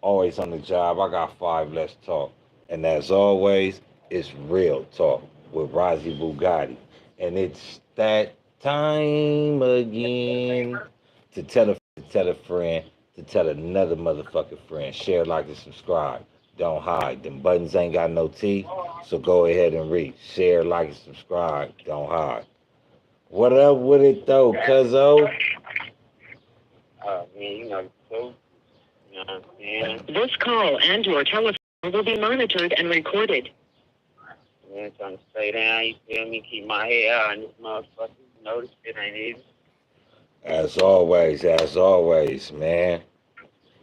always on the job. I got five. Let's talk. And as always, it's real talk with Rozzy Bugatti. And it's that time again to tell a friend, to tell another motherfucking friend. Share, like, and subscribe. Don't hide. Them buttons ain't got no teeth, so go ahead and reach. Share, like, and subscribe. Don't hide. What up with it though, cuzzo? Man, so, you know what I'm saying? This call and your telephone will be monitored and recorded. Man, trying to stay down, you feel me? Keep my head out on this motherfucker. You know, this shit ain't easy. As always, man.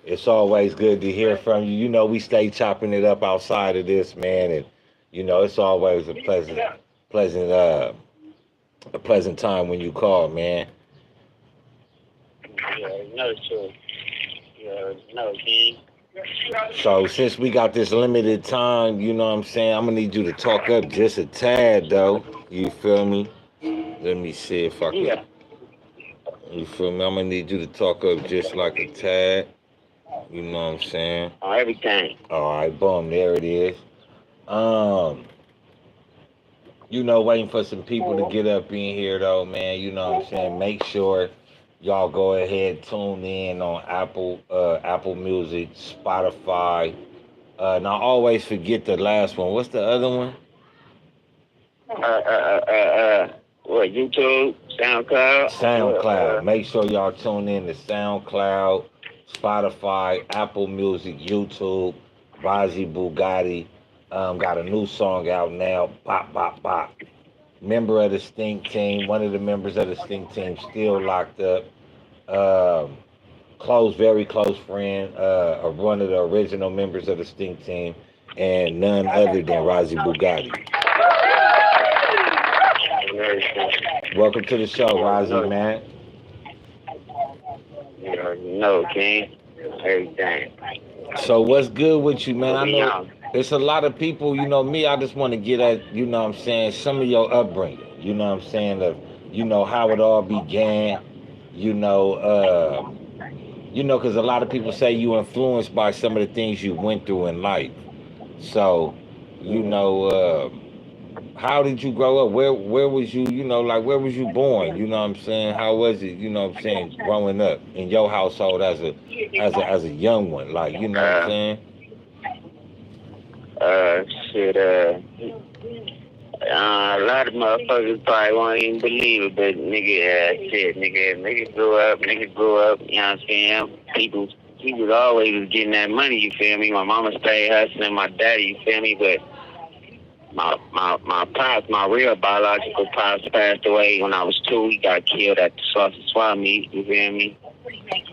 It's always good to hear from you. You know, we stay chopping it up outside of this, man, and it's always pleasant, a pleasant time when you call, man. Yeah, you know it's true. Yeah, you know, King. So since we got this limited time, you know what I'm saying, I'm gonna need you to talk up just a tad, though. You feel me? Let me see if I can. Yeah. You feel me? I'm gonna need you to talk up just like a tad. You know what I'm saying? Everything. All right, boom, there it is. Um, waiting for some people to get up in here though, man. You know what I'm saying? Make sure y'all go ahead, tune in on Apple Music, Spotify. And I always forget the last one. What's the other one? What, YouTube, SoundCloud? SoundCloud. Make sure y'all tune in to SoundCloud, Spotify, Apple Music, YouTube, Rozzy Bugatti. Got a new song out now. Bop, bop, bop. Member of the Stink Team. One of the members of the Stink Team still locked up. Um, very close friend of one of the original members of the Stink Team, and none other than Rozzy Bugatti. Welcome to the show, Rozzy, man. No, King. Everything. So what's good with you, man? I know it's a lot of people, me, I just want to get at, what I'm saying, some of your upbringing, what I'm saying, of, how it all began, because a lot of people say you influenced by some of the things you went through in life. So, how did you grow up? Where was you, where was you born? You know what I'm saying? How was it, growing up in your household as a young one? Like, you know what I'm saying? Shit, a lot of motherfuckers probably won't even believe it, but nigga grew up, you know what I'm saying? He was always getting that money, you feel me? My mama stayed hustling, my daddy, you feel me? But my pops, my real biological pops passed away when I was 2. He got killed at the sausage swap meet, you feel me?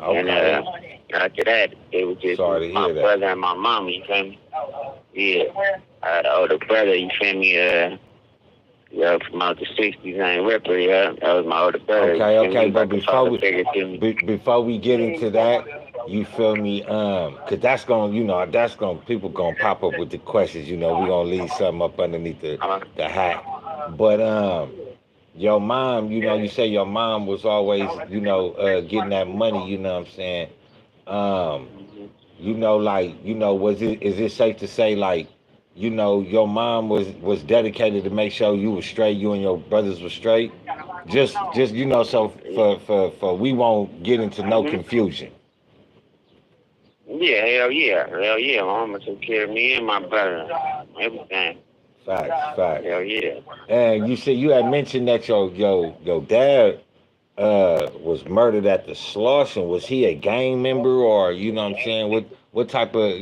Okay. And after that, it was just my brother and my mama, you feel me? Yeah. I had an older brother, you feel me? From out the 60s, I ain't Ripper, yeah. That was my older brother. Okay, but before we get into that, you feel me? Cause that's gonna people gonna pop up with the questions. We gonna leave something up underneath the hat. But your mom, you say your mom was always, getting that money. You know what I'm saying? Is it safe to say like? Your mom was dedicated to make sure you were straight, you and your brothers were straight. Just so for we won't get into no confusion. Yeah, hell yeah. My mama took care of me and my brother, everything. Facts. Hell yeah. And you said you had mentioned that your dad was murdered at the Slauson. Was he a gang member, or you know what I'm saying? What type of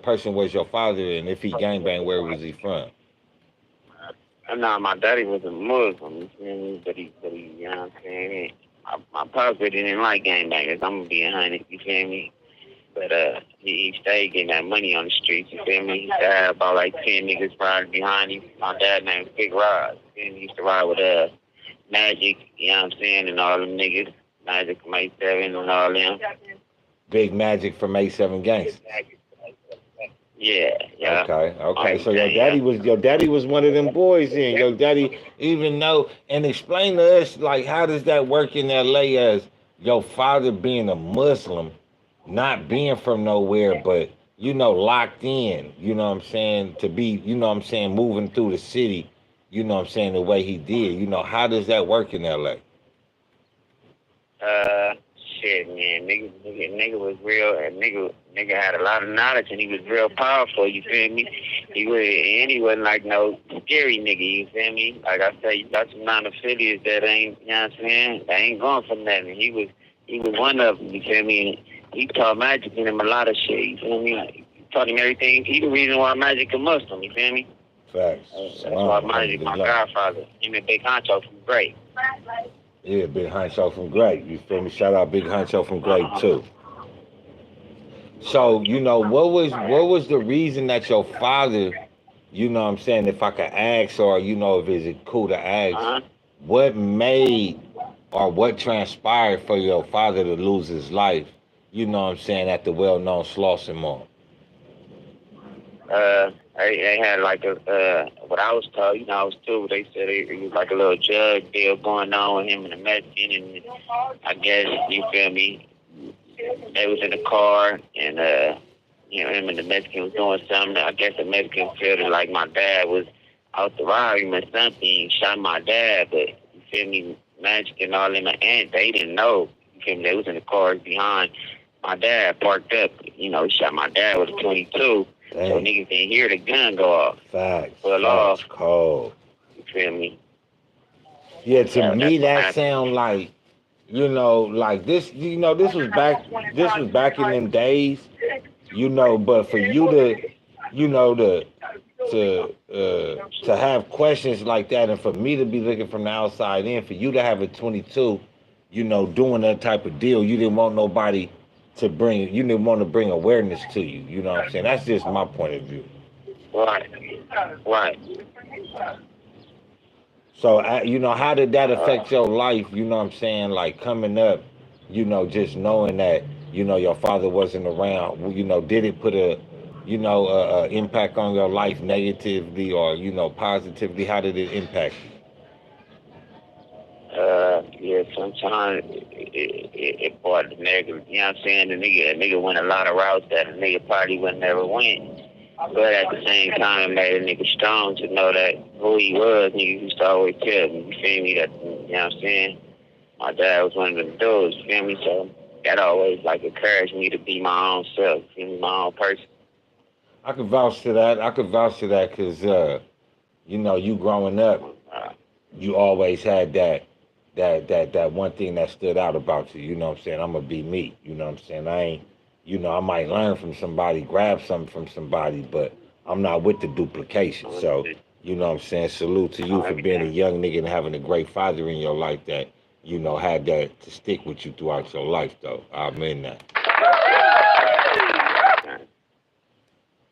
person was your father, and if he gangbanged, where was he from? Nah, my daddy was a Muslim, you feel me? But he, you know what I'm saying? My pops really didn't like gangbangers. I'm gonna be 100, you feel me? But he stayed getting that money on the streets, you feel me? He had about like 10 niggas riding behind him. My dad named Big Rod. He used to ride with Magic, you know what I'm saying, and all them niggas. Magic from 87 and all them. Big Magic from 87 Gangsters. Yeah. Okay. So your daddy was one of them boys then. Your daddy, even though, and explain to us, like, how does that work in LA as your father being a Muslim not being from nowhere, but you know, locked in, you know what I'm saying, to be, you know what I'm saying, moving through the city, you know what I'm saying, the way he did. You know, how does that work in LA? Uh, shit, man, nigga was real, and nigga had a lot of knowledge, and he was real powerful. You feel me? He wasn't like no scary nigga. You feel me? Like I said, you got some non-affiliates that ain't, you know what I'm saying? They ain't going for nothing. He was one of them. You feel me? He taught Magic in him a lot of shit. You feel me? Like, he taught him everything. He the reason why Magic a Muslim. You feel me? Facts. That's why Magic, my godfather, him and Big Honcho from Great. Yeah, Big Honcho from Great. You feel me? Shout out Big Honcho from Great too. So, you know, what was the reason that your father, you know what I'm saying, if I could ask, or you know, if it's cool to ask, Uh-huh. what made or what transpired for your father to lose his life, you know what I'm saying, at the well known Slauson Mall? They had like what I was told, you know, I was told, they said it was like a little drug deal going on with him and the Mexican, and I guess, you feel me, they was in the car, and, you know, him and the Mexican was doing something. I guess the Mexican felt like my dad was out to rob him or something. He shot my dad, but, you feel me, Magic and all them, and they didn't know. You feel me, they was in the cars behind my dad, parked up. You know, he shot my dad with a 22. Dang. So niggas didn't hear the gun go off. Facts. Fell off. Cold. You feel me? Yeah, to me that's what that happened. sound like, you know, like this, you know, this was back in them days, you know, but for you to, you know, to have questions like that, and for me to be looking from the outside in, for you to have a 22, you know, doing that type of deal, you didn't want nobody to bring, you didn't want to bring awareness to you. You know what I'm saying? That's just my point of view. Right. Right. So, you know, how did that affect your life? You know what I'm saying? Like coming up, you know, just knowing that, you know, your father wasn't around, you know, did it put a, you know, impact on your life negatively or, you know, positively? How did it impact you? Yeah, sometimes it brought the negative, you know what I'm saying? The nigga went a lot of routes that a nigga probably would never went. But at the same time, it made a nigga strong to know that who he was. Nigga used to always tell me, you feel me, that, you know what I'm saying? My dad was one of the dudes, you feel me? So that always, like, encouraged me to be my own self, you feel me, my own person. I could vouch to that. I could vouch to that because, you know, you growing up, Uh, you always had that one thing that stood out about you. You know what I'm saying? I'm gonna be me. You know what I'm saying? I ain't, you know, I might learn from somebody, grab something from somebody, but I'm not with the duplication. So, you know what I'm saying? Salute to you for being a young nigga and having a great father in your life that, you know, had that to stick with you throughout your life though. I mean that.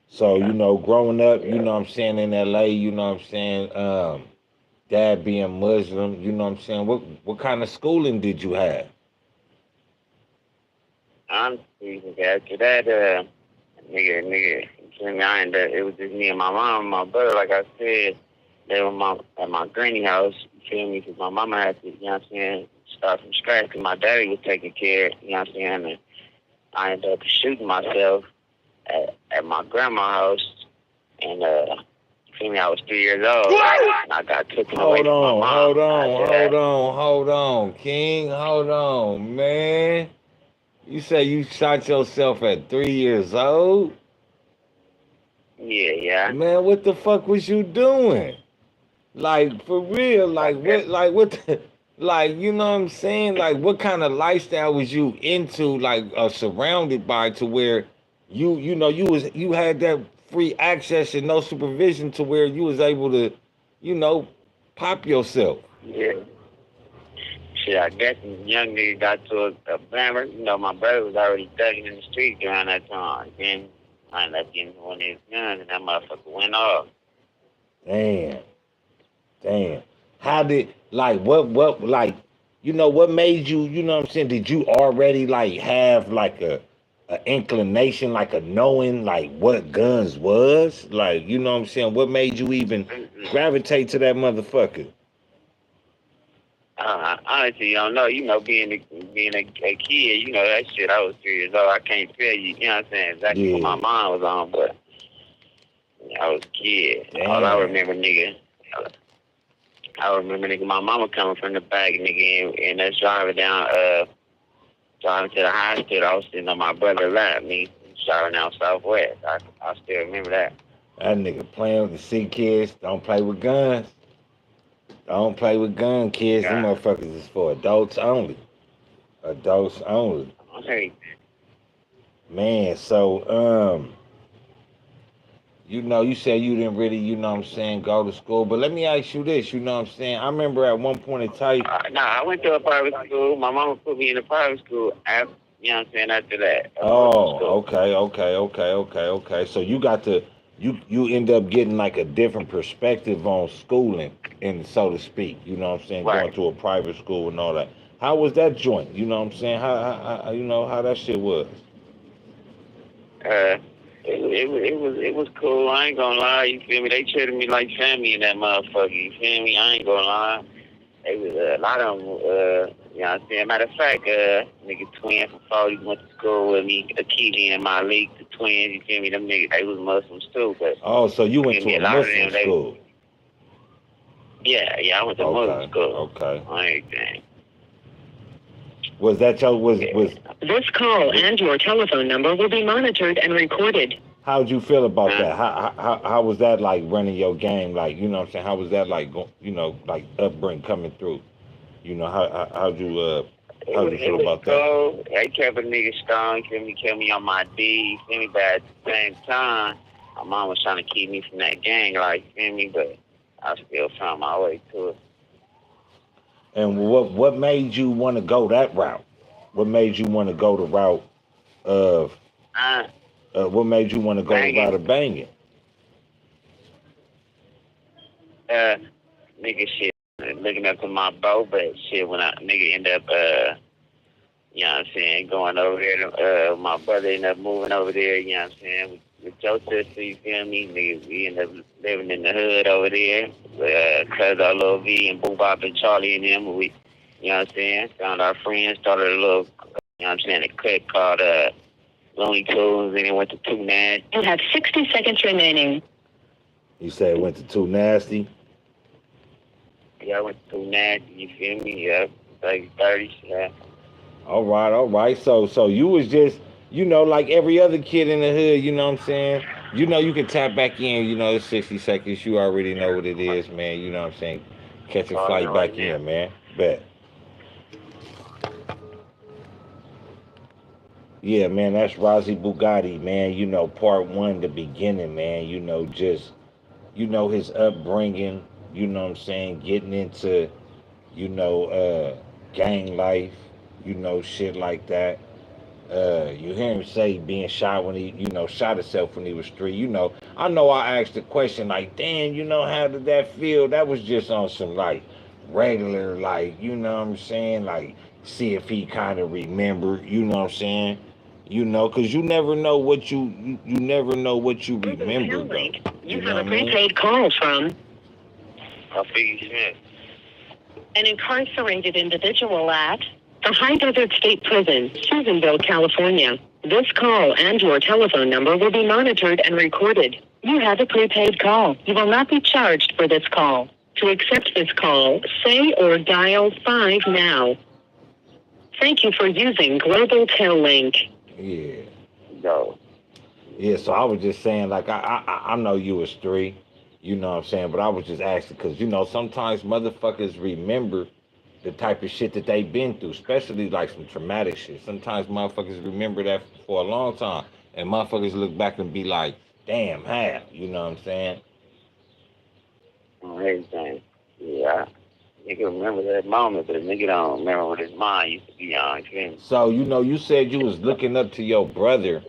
So, you know, growing up, you know what I'm saying, in LA, you know what I'm saying, dad being Muslim, you know what I'm saying? What kind of schooling did you have? I'm after that, nigga, you feel me? It was just me and my mom and my brother, like I said. They were at my granny house, you feel me? Because my mama had to, you know what I'm saying, start from scratch because my daddy was taking care, you know what I'm saying? And I ended up shooting myself at my grandma's house. And, you feel me, I was 3 years old. And I got taken away Hold from my on, mom. hold on, King, hold on, man. You say you shot yourself at 3 years old? Yeah, yeah. Man, what the fuck was you doing? Like for real, like what like you know what I'm saying? Like what kind of lifestyle was you into, like surrounded by, to where you know you had that free access and no supervision to where you was able to, you know, pop yourself. Yeah. Shit, I guess the young nigga got to a blammer. You know, my brother was already thugging in the street during that time. Then I ended up getting one of his guns, and that motherfucker went off. Damn. Damn. How did, like, what like, you know, what made you, you know what I'm saying? Did you already like have like a inclination, like a knowing like what guns was? Like, you know what I'm saying? What made you even Mm-mm. gravitate to that motherfucker? honest, you don't know. You know, being a kid, you know that shit. I was 3 years old. I can't tell you. You know what I'm saying? Exactly what my mind was on, but I was a kid. Damn. All I remember, nigga. My mama coming from the back, nigga, and us driving to the hospital. I was sitting on my brother's lap, me driving down Southwest. I still remember that. That nigga playing with the C kids. Don't play with guns. Don't play with gun kids. Them motherfuckers is for adults only. Adults only. Okay. Man, so you know, you said you didn't really, you know what I'm saying, go to school. But let me ask you this, you know what I'm saying? I remember at one point in time. I went to a private school. My mama put me in a private school after, you know what I'm saying, after that. Okay. So you got to, you end up getting like a different perspective on schooling, and so to speak. You know what I'm saying? Right. Going to a private school and all that. How was that joint? You know what I'm saying? How you know how that shit was? It was cool. I ain't gonna lie. You feel me? They treated me like family in that motherfucker. You feel me? I ain't gonna lie. It was a lot of them. You know what I'm saying? Matter of fact, nigga Twin from 40 went to school with me. Akili and my league, the Twins. You feel me? Them niggas, they was Muslims too. But so you went to a Muslim school? Yeah, I went to Muslim school. Okay. On everything. Was that your was? This call and your telephone number will be monitored and recorded. How'd you feel about that? How was that like running your game? Like, you know what I'm saying? How was that like, you know, like upbringing coming through? You know, how'd you feel about that? They kept a nigga strong, kept me on my D, feel me? But at the same time, my mom was trying to keep me from that gang, like, feel me? But I still found my way to it. And what made you want to go that route? What made you want to go the route of? What made you want to go the route of banging? Nigga, shit, looking up to my bro, but shit, when I nigga end up, you know what I'm saying, going over there, my brother ended up moving over there, you know what I'm saying, with your sister, you feel me? Nigga, we ended up living in the hood over there, cuz our Lil V and Boo Bop and Charlie and them, we, you know what I'm saying, found our friends, started a little, you know what I'm saying, a clique called, Looney Tunes, and it went to Too Nasty. You have 60 seconds remaining. You said it went to Too Nasty? Yeah, I went to Too Nasty, you feel me? Yeah, like 30, yeah. All right. So you was just, you know, like every other kid in the hood, you know what I'm saying? You know, you can tap back in, you know, it's 60 seconds. You already know what it is, man. You know what I'm saying? Catch a flight back in, man. Bet. Yeah, man, that's Razzie Bugatti, man. You know, part one, the beginning, man. You know, just, you know, his upbringing, you know what I'm saying? Getting into, you know, gang life, you know, shit like that. You hear him say being shot when he, you know, shot himself when he was 3. You know I asked the question like, damn, you know, how did that feel? That was just on some like regular, like, you know what I'm saying? Like, see if he kind of remembered, you know what I'm saying? You know, because you never know what you never know what you remember, though. You have a prepaid call from Smith. An incarcerated individual at the High Desert State Prison, Susanville, California. This call and your telephone number will be monitored and recorded. You have a prepaid call. You will not be charged for this call. To accept this call, say or dial 5 now. Thank you for using Global Tel Link. Yeah. No. Yeah, so I was just saying, like, I know you was 3, you know what I'm saying, but I was just asking because, you know, sometimes motherfuckers remember the type of shit that they've been through, especially like some traumatic shit. Sometimes motherfuckers remember that for a long time, and motherfuckers look back and be like, damn, how? You know what I'm saying? Everything. Yeah. Nigga remember that moment, but a nigga don't remember what his mind used to be on. So, you know, you said you was looking up to your brother.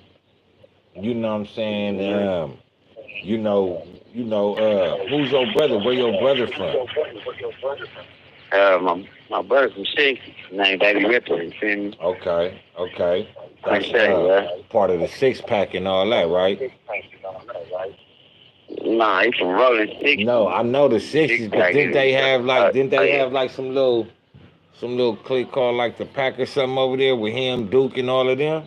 You know what I'm saying? You know, who's your brother? Where your brother from? My brother's from 60, named Baby Ripper, you feel me? Okay. That's part of the 6-pack and all that, right? Nah, he's from Rolling 60. No, I know the 60s, but didn't they have like some little Some little clique called like the Pack or something over there with him, Duke, and all of them.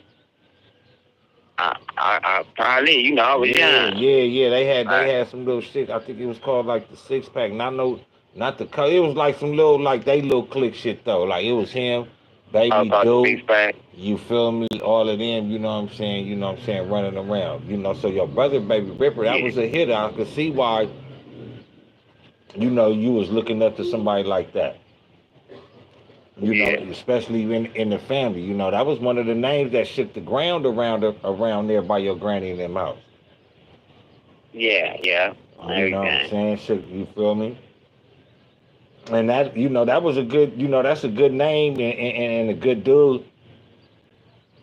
I probably, I was Yeah, young. yeah. They Like, had some little shit. I think it was called like the Six Pack. Not the color. It was like some little like they little clique shit though. Like it was him, I Baby about the Duke. six pack. You feel me? All of them. You know what I'm saying? You know what I'm saying? Running around. So your brother, Baby Ripper, that Yeah, was a hitter. I could see why. You was looking up to somebody like that. yeah, Especially in the family. That was one of the names that shook the ground around there by your granny and them house. yeah. You know what I'm Everything. saying? Shook, you feel me? And that that was a good that's a good name and a good dude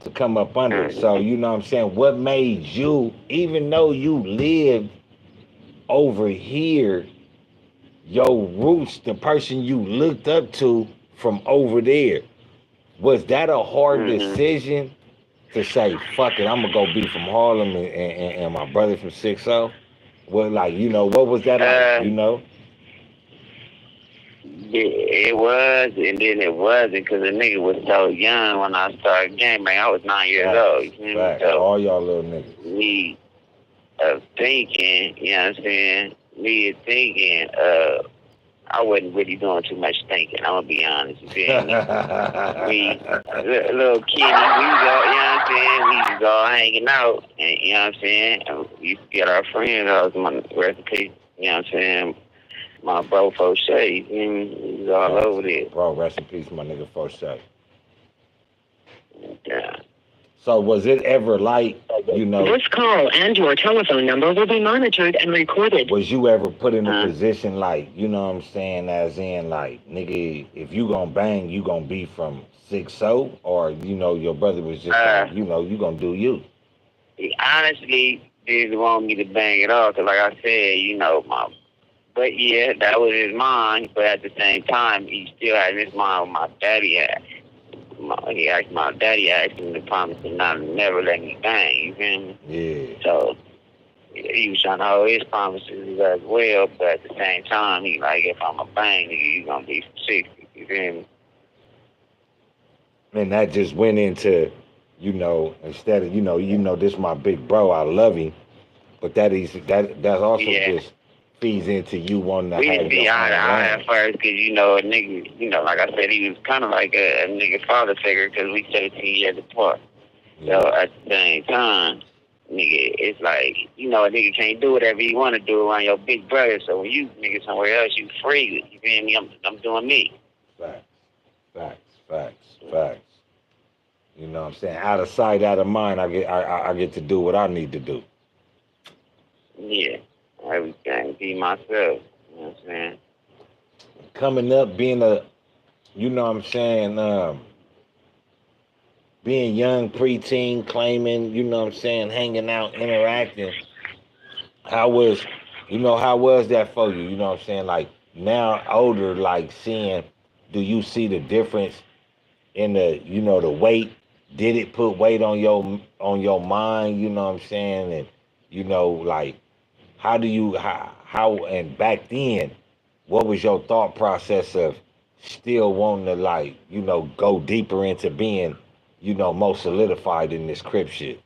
to come up under. So Mm-hmm. you know what I'm saying? What made you, even though you lived over here, your roots, the person you looked up to from over there, was that a hard Mm-hmm. decision to say, fuck it, I'm gonna go be from Harlem and my brother from 60? Well, like, what was that like, Uh, it was, and then it wasn't, because the nigga was so young when I started gaming. I was 9 years old. Facts, You feel me? facts. So All y'all little niggas. me thinking, what I'm saying? Me thinking, I wasn't really doing too much thinking. I'm gonna be honest. You feel me? We little kid, we was all, what I'm saying? We was all hanging out, and what I'm saying? And we used to get our friends. I was my recipe. What I'm saying? My bro Foshay, he was all Facts. over there. Bro, rest in peace, my nigga Foshay. Yeah. So was it ever like, This call and your telephone number will be monitored and recorded. was you ever put in a position like, you know what I'm saying, as in like, nigga, if you gonna bang, you gonna be from 60, or your brother was just like, you gonna do you. He honestly didn't want me to bang it off, cause like I said, but yeah, that was his mind. But at the same time, he still had his mind what my daddy had. My daddy asked him to promise to never let me bang. You feel me? Yeah. So he was trying to hold his promises as well. But at the same time, he like, if I'm a bang, nigga, you gonna be from 60. You feel me? And that just went into, instead of, this my big bro, I love him, but that also just feeds into you wanting to we have used to be your eye to own eye lane. at first, because a nigga, like I said, he was kind of like a nigga father figure, because we 17 years apart. Yeah. So at the same time, nigga, it's like, a nigga can't do whatever you want to do around your big brother. So when you nigga somewhere else, you free. You feel me? I'm doing me. Facts. You know what I'm saying? Out of sight, out of mind, I get to do what I need to do. Yeah. Everything. Be myself. You know what I'm saying? Coming up, being a, you know what I'm saying, being young, preteen, claiming, you know what I'm saying, hanging out, interacting. How was that for you? You know what I'm saying? Like now older, like seeing, do you see the difference in the, the weight? Did it put weight on your mind? You know what I'm saying? And like how do you how and back then, what was your thought process of still wanting to like, go deeper into being, more solidified in this crip shit?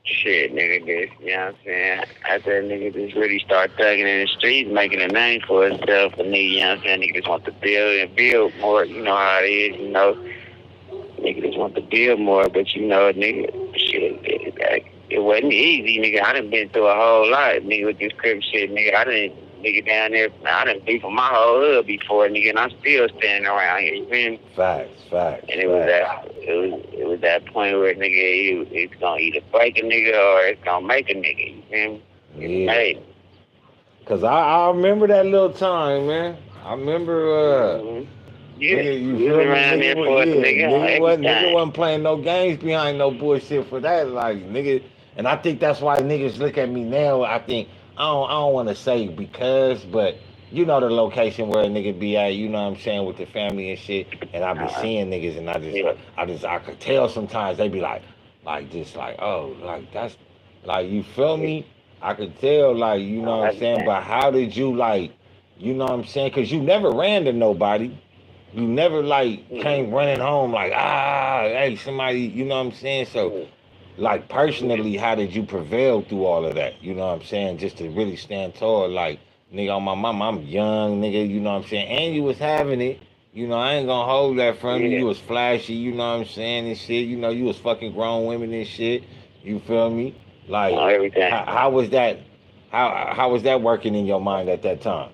Shit, nigga, this, you know what I'm saying? After that nigga just really start thugging in the streets, making a name for himself, and nigga, you know what I'm saying? Nigga just want to build more, you know how it is, Nigga just want to build more, but nigga, shit, it wasn't easy, nigga. I done been through a whole lot, nigga, with this crib shit, nigga. Nigga down there, I done beat for my whole hood before, nigga, and I'm still standing around here, you feel me? Facts. And it was that point where, nigga, it's gonna either break a nigga or it's gonna make a nigga, you feel me? Yeah. Hey. Cause I remember that little time, man. I remember Yeah, nigga, you we feel was me? around there for Nigga wasn't playing no games behind no bullshit for that. Like nigga, and I think that's why niggas look at me now. I think I don't want to say because, but the location where a nigga be at, you know what I'm saying, with the family and shit. And I be seeing niggas, and I could tell sometimes they be like just like, oh, like that's like, you feel me? I could tell, like, you know what I'm saying. But how did you like? You know what I'm saying? Because you never ran to nobody. You never like came running home like, hey, somebody, you know what I'm saying? So like personally, how did you prevail through all of that? You know what I'm saying? Just to really stand tall, like, nigga, on my mama, I'm young, nigga, you know what I'm saying? And you was having it. You know, I ain't gonna hold that from you. Yeah. You was flashy, you know what I'm saying, and shit. You know, you was fucking grown women and shit. You feel me? Like, Everything. how was that? How was that working in your mind at that time?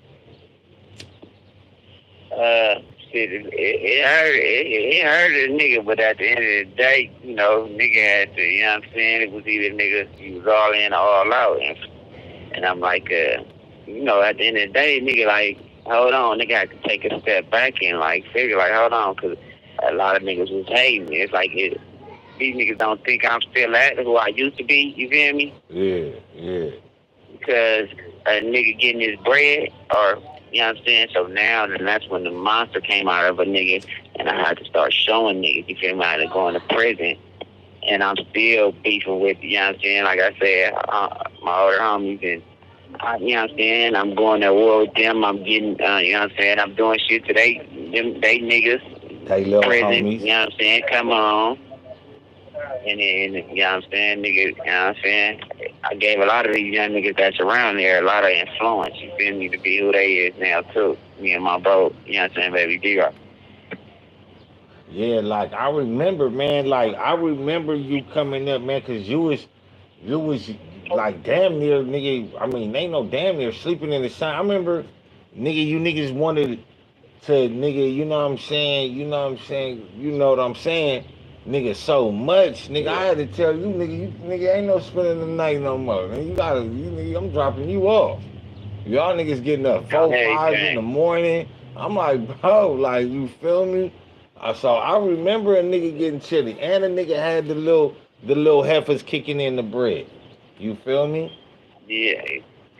Shit, it hurt a nigga, but at the end of the day, you know, nigga had to, you know what I'm saying? It was either nigga, he was all in or all out. And I'm like, you know, at the end of the day, nigga, like, hold on, nigga had to take a step back and, like, figure, like, hold on, because a lot of niggas was hating. It's like, these niggas don't think I'm still at who I used to be, you feel me? Yeah. Because a nigga getting his bread, or, you know what I'm saying? So now, then that's when the monster came out of a nigga, and I had to start showing niggas, you feel me? I had to go into prison, and I'm still beefing with, you know what I'm saying? Like I said, my older homies, and, you know what I'm saying? I'm going to war with them. I'm getting, you know what I'm saying? I'm doing shit to they niggas, They little prison, homies. you know what I'm saying? Come on. And then, you know what I'm saying, niggas, you know what I'm saying? I gave a lot of these young niggas that's around there a lot of influence, you feel me, to be who they is now, too. Me and my bro, you know what I'm saying, baby D-Rock. Yeah, like I remember, man. Like I remember you coming up, man, because you was like damn near, nigga. I mean, ain't no damn near sleeping in the sun. I remember, nigga, you niggas wanted to, nigga. You know what I'm saying? You know what I'm saying? You know what I'm saying? Nigga, so much, nigga. I had to tell you, nigga, nigga, ain't no spending the night no more. Nigga, nigga, I'm dropping you off. Y'all niggas getting up 4, 5 in the morning. I'm like, bro, like, you feel me? So I remember a nigga getting chilly, and a nigga had the little heifers kicking in the bread. You feel me? Yeah.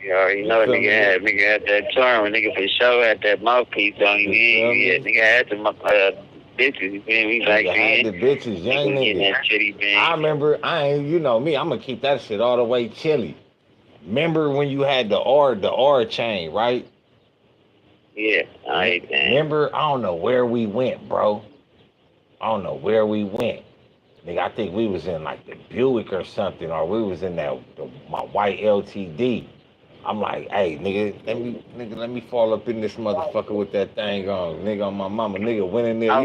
You already know nigga had that charm, nigga for sure had that mouthpiece on you. Yeah, nigga had some bitches, you feel me? Like, had the bitches, young nigga. I remember, you know me, I'm gonna keep that shit all the way chilly. Remember when you had the R chain, right? Yeah, remember, I don't know where we went, bro. I don't know where we went. Nigga, I think we was in like the Buick or something, or we was in my white LTD. I'm like, hey, nigga, let me fall up in this motherfucker with that thing on. Nigga, on my mama, nigga went in there.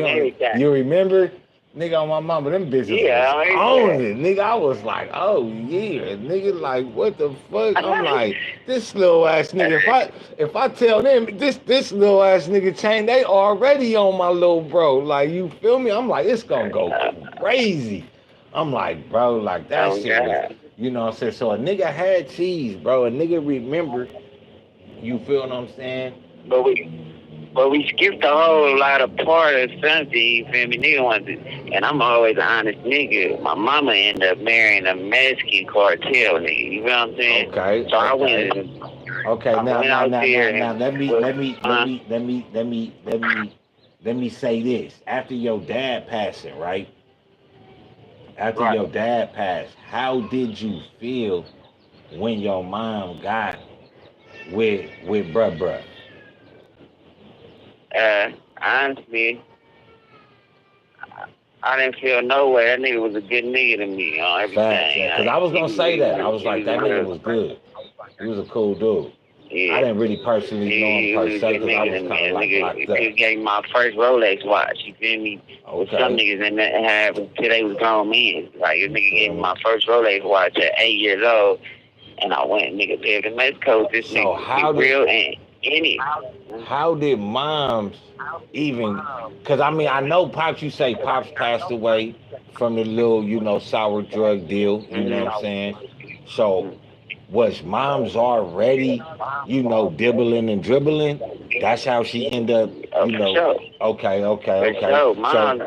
You remember? Nigga, on my mama, them bitches was on it. Nigga, I was like, oh yeah, nigga, like what the fuck? I'm like, this little ass nigga. If I tell them this little ass nigga chain, they already on my little bro. Like, you feel me? I'm like, it's gonna go crazy. I'm like, bro, like that shit was, you know what I'm saying? So a nigga had cheese, bro. A nigga remember. You feel what I'm saying? But we skipped a whole lot of part of something, you feel me? Nigga wanted to, and I'm always an honest nigga. My mama ended up marrying a Mexican cartel nigga, you feel what I'm saying? Okay. So I went now let me say this. After your dad passing, right? After your dad passed, how did you feel when your mom got with bruh? Honestly, I didn't feel no way. That nigga was a good nigga to me on everything. Because I was gonna say that. I was like, that nigga was good. He was a cool dude. Yeah. I didn't really personally know him per se because I was kind of like locked up. He gave me my first Rolex watch. You feel me? Okay. Some niggas in that have until they was grown men. Like, this nigga gave me my first Rolex watch at 8 years old, and I went, nigga, lived in Mexico. This nigga real and in it. How did moms even? Because I mean, I know Pops. You say Pops passed away from the little, you know, sour drug deal. You know what I'm saying? So was moms already, you know, dibbling and dribbling? That's how she ended up, you know. Sure. Okay. So mom,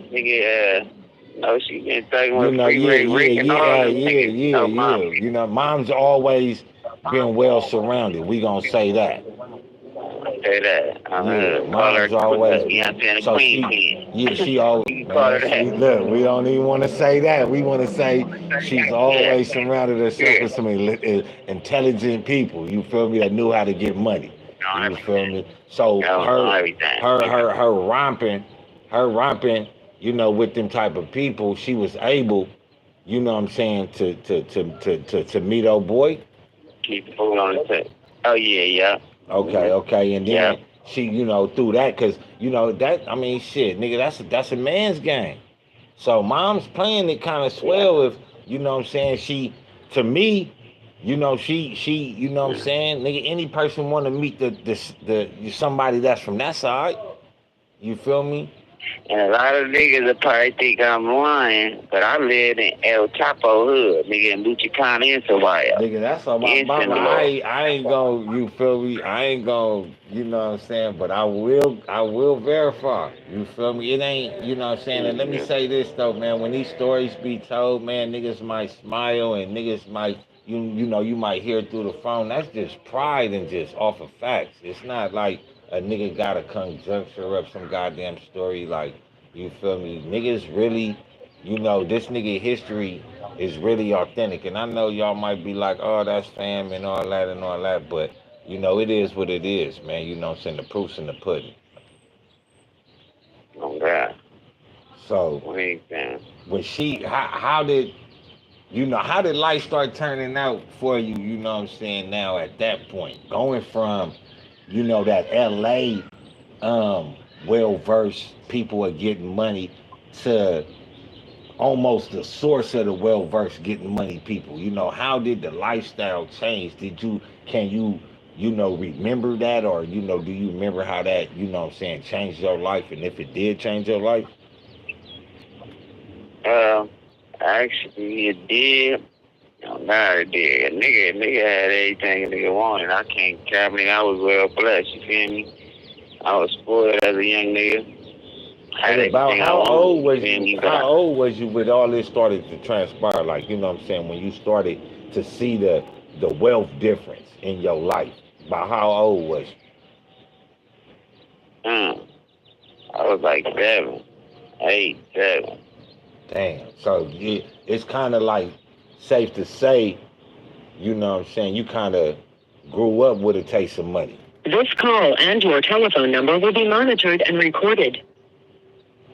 nigga, no, she been thugging with Rick and all them niggas. You know, mom's always been well surrounded. We gonna say that. Say that. Yeah, Call her, mom's always you know what I'm saying, the so queen she, pen. yeah, she always, You can call her man, that. she, look, we don't even want to say that. We want to say she's Yeah. always surrounded herself Yeah. with some intelligent people, you feel me, that knew how to get money, On you feel everything. me? So On everything. her romping, you know, with them type of people, she was able, you know what I'm saying, to meet old boy. Keep the food on the tip. Oh, yeah, yeah. Okay, okay, and Yeah. then she, you know, through that, cause you know that, I mean, shit, nigga, that's a man's game. So mom's playing it kind of swell if, you know what I'm saying, she, to me, you know, you know what I'm saying, nigga, any person want to meet the somebody that's from that side, you feel me? And a lot of niggas will probably think I'm lying, but I lived in El Chapo hood, nigga, in Lucha County and Savaya. Nigga, that's all my mama. I ain't gonna, you feel me? I ain't gonna, you know what I'm saying? But I will verify. You feel me? It ain't, you know what I'm saying? And let me say this though, man. When these stories be told, man, niggas might smile and niggas might, you know, you might hear it through the phone. That's just pride and just off of facts. It's not like a nigga got to conjecture up some goddamn story like, you feel me? Niggas really, you know, this nigga history is really authentic. And I know y'all might be like, oh, that's fam and all that, but you know, it is what it is, man. You know what I'm saying? The proof's in the pudding. Oh, God. So What are you saying? when she, how did, you know, how did life start turning out for you, you know what I'm saying, now at that point? Going from, you know, that LA well versed people are getting money to almost the source of the well versed getting money people. You know, how did the lifestyle change? Can you, you know, remember that, or, you know, do you remember how that, you know what I'm saying, changed your life? And if it did change your life? Actually, it did. No, nah, it did. Nigga had everything a nigga wanted. I can't cap, nigga. I was well blessed, you feel me? I was spoiled as a young nigga. About how old was you? How old was you when all this started to transpire? Like, you know what I'm saying, when you started to see the wealth difference in your life. About how old was you? I was like 7, 8, 7. Damn. So it's kind of like safe to say, you know what I'm saying, you kind of grew up with a taste of money. This call and your telephone number will be monitored and recorded.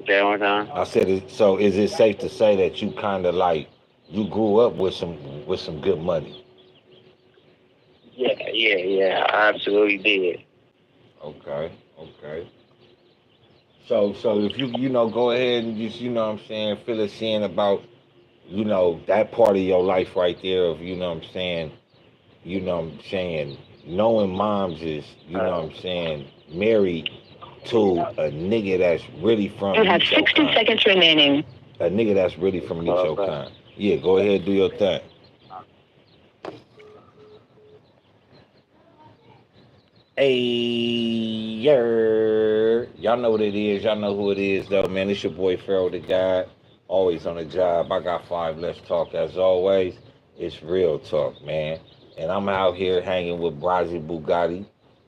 That one time? I said, so is it safe to say that you kind of like, you grew up with some good money? Yeah, I absolutely did. Okay. So if you know, go ahead and just, you know what I'm saying, fill us in about, you know, that part of your life right there of, you know what I'm saying, knowing moms is, you know what I'm saying, married to a nigga that's really from You have 60 seconds remaining. A nigga that's really from Michoacan. Yeah, go ahead, do your thing. Hey, y'all know what it is. Y'all know who it is, though, man. It's your boy Pharaoh the God. Always on the job. I got 5. Let's talk. As always, it's real talk, man. And I'm out here hanging with Brazi Bugatti.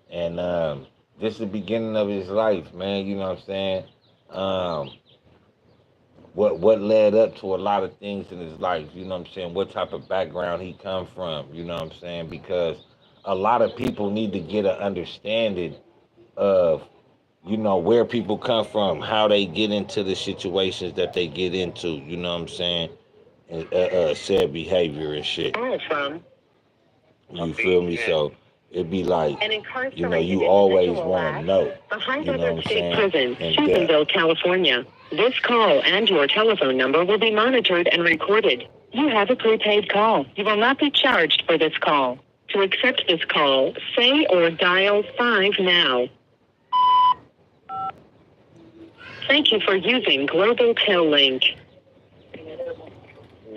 And this is the beginning of his life, man. You know what I'm saying? What led up to a lot of things in his life, you know what I'm saying? What type of background he come from, you know what I'm saying? Because a lot of people need to get an understanding of, you know, where people come from, how they get into the situations that they get into, you know what I'm saying? And said behavior and shit. All from. You feel me? So it'd be like, you know, you always want to know. The High You know Desert what I'm State saying? Prison, And, Susanville, California. This call and your telephone number will be monitored and recorded. You have a prepaid call. You will not be charged for this call. To accept this call, say or dial 5 now. Thank you for using Global Tel Link.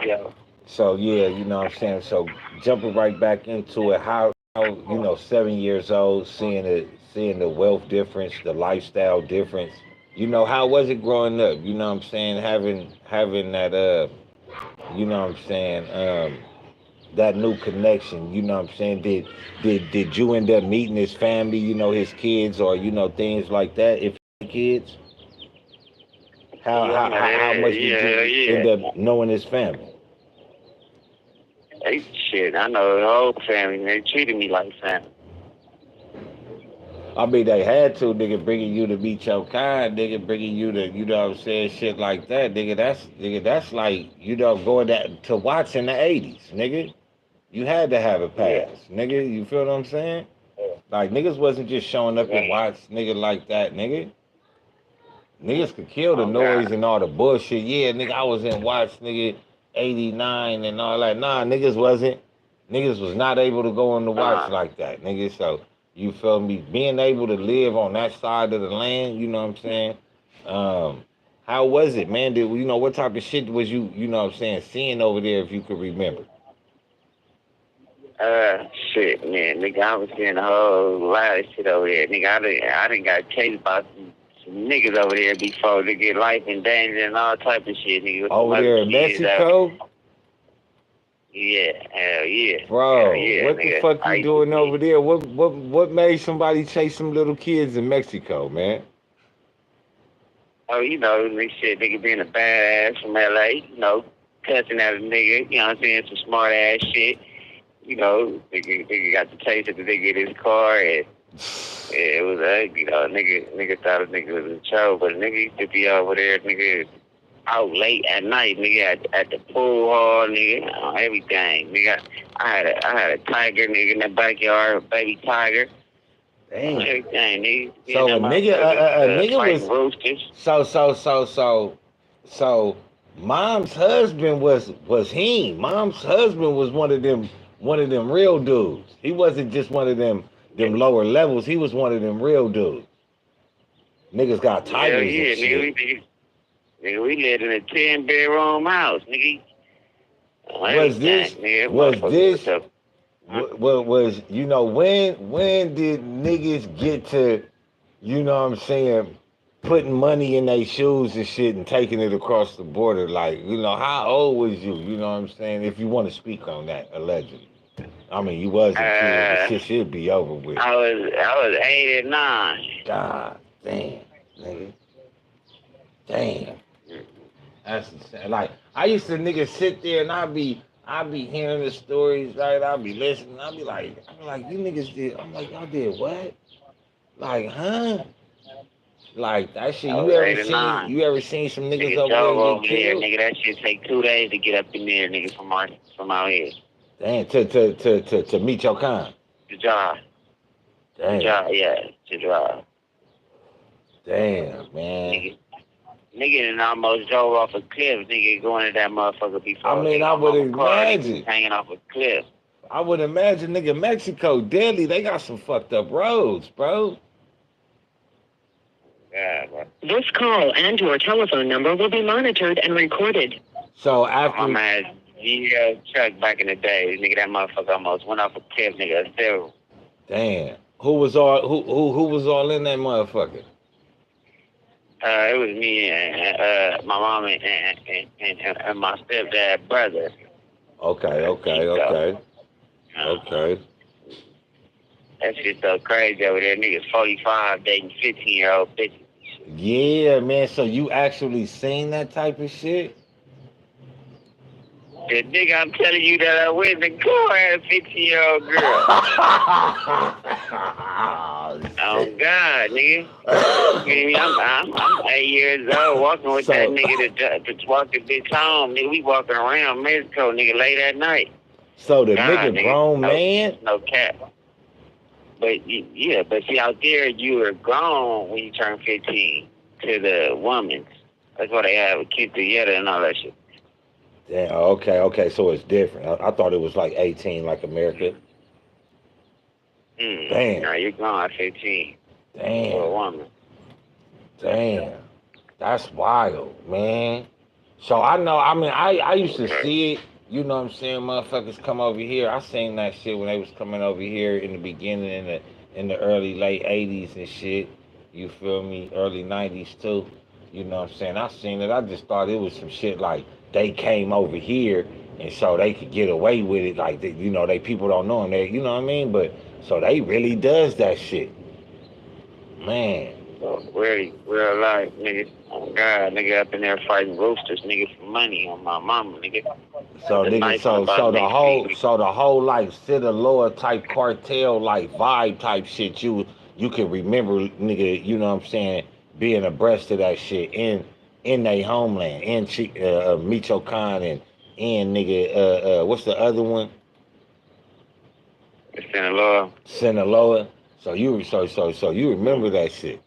Yeah. So yeah, you know what I'm saying? So jumping right back into it, how you know, 7 years old, seeing the wealth difference, the lifestyle difference. You know, how was it growing up? You know what I'm saying? Having that you know what I'm saying, that new connection? You know what I'm saying? Did you end up meeting his family? You know, his kids, or you know things like that. If kids, Yeah, how much did yeah, you yeah. end up knowing his family? Hey, shit, I know the whole family. They treated me like family. I mean, they had to, nigga, bringing you to meet your kind, nigga, bringing you to, you know what I'm saying, shit like that, nigga, that's like, you know, going to watch in the 80s, nigga. You had to have a Yeah. pass, nigga. You feel what I'm saying? Like, niggas wasn't just showing up and Yeah. watch, nigga, like that, nigga. Niggas could kill the Oh, noise God. and all the bullshit. Yeah, nigga, I was in watch, nigga, 89 and all that. Nah, niggas wasn't. Niggas was not able to go on the watch like that, nigga. So, you feel me? Being able to live on that side of the land, you know what I'm saying? How was it, man? Did you know what type of shit was you know what I'm saying, seeing over there if you could remember? Shit, man. Nigga, I was seeing a whole lot of shit over there. Nigga, I done got chased by some niggas over there before to get life in danger and all type of shit, nigga. With some Over there other in kids out. Mexico? Yeah, hell yeah. Bro, Hell yeah, what the nigga. fuck I you used to doing be- over there? What made somebody chase some little kids in Mexico, man? Oh, you know, this shit, nigga being a badass from LA, you know, cussing at a nigga, you know what I'm saying, some smart ass shit. You know, nigga got the taste of the nigga in his car, and it was ugly, you know, nigga thought a nigga was in trouble, but a nigga used to be over there, nigga, out late at night, nigga, at the pool hall, nigga, everything, nigga. I had a tiger, nigga, in the backyard, a baby tiger. Damn. Everything, nigga. So a nigga fighting was roosters. so mom's husband was him. Mom's husband was one of them real dudes. He wasn't just one of them lower levels. He was one of them real dudes. Niggas got Hell tigers yeah, and shit. nigga, we lived in a 10-bedroom house, nigga. Was this was you know when did niggas get to, you know what I'm saying, putting money in their shoes and shit and taking it across the border? Like, you know, how old was you? You know what I'm saying? If you want to speak on that, allegedly. I mean, you was a kid. The shit should be over with. I was 8 and 9. God damn, nigga. Damn. That's insane. Like, I used to nigga sit there and I'd be hearing the stories, right? I'd be listening. I'd be like, you niggas did. I'm like, y'all did what? Like, huh? Like that shit. I was 8 and 9. You ever seen some niggas Nigga over drove there over get there, killed? nigga. That shit take 2 days to get up in there, nigga, from out here. Damn, to meet your kind. To drive. Damn. To drive, yeah. To drive. Damn, man. Nigga done almost drove off a cliff, nigga, going to that motherfucker before. I mean, nigga, I would on my car, imagine. nigga, hanging off a cliff. I would imagine, nigga, Mexico, deadly. They got some fucked up roads, bro. Yeah, bro. This call and your telephone number will be monitored and recorded. So My after, man, GL truck back in the day, nigga, that motherfucker almost went off a cliff, nigga. Still, damn, who was all in that motherfucker? it was me and my mom and my stepdad brother. Okay. That shit so crazy over there. Niggas 45 dating 15-year-old bitches. Yeah, man. So you actually seen that type of shit? The nigga, I'm telling you that I went in the car had a 15-year-old girl. Oh God, nigga. I'm 8 years old walking with that nigga to walk the bitch home. Nigga, we walking around Mexico, nigga, late at night. So the God, nigga grown man? No cap. But yeah, but see out there you are grown when you turn 15 to the woman. That's why they have a kid together and all that shit. Yeah, okay. So it's different. I thought it was like 18, like America. Damn. No, you're grown at 15. Damn. For a woman. Damn. That's wild, man. So I used to see it, you know what I'm saying, motherfuckers come over here. I seen that shit when they was coming over here in the beginning, in the early, late 80s and shit. You feel me? Early 90s too. You know what I'm saying? I seen it. I just thought it was some shit like they came over here and so they could get away with it. Like you know, they people don't know them. They, you know what I mean? But so they really does that shit, man. So really, real life, nigga. Oh God, nigga up in there fighting roosters, nigga, for money on my mama, nigga. So The nigga, knife in the so bottom of their feet. the whole like Sinaloa type cartel like vibe type shit you can remember, nigga. You know what I'm saying? Being abreast of that shit in their homeland, in Michoacan and nigga, what's the other one? It's in the law. Sinaloa. So you remember that shit.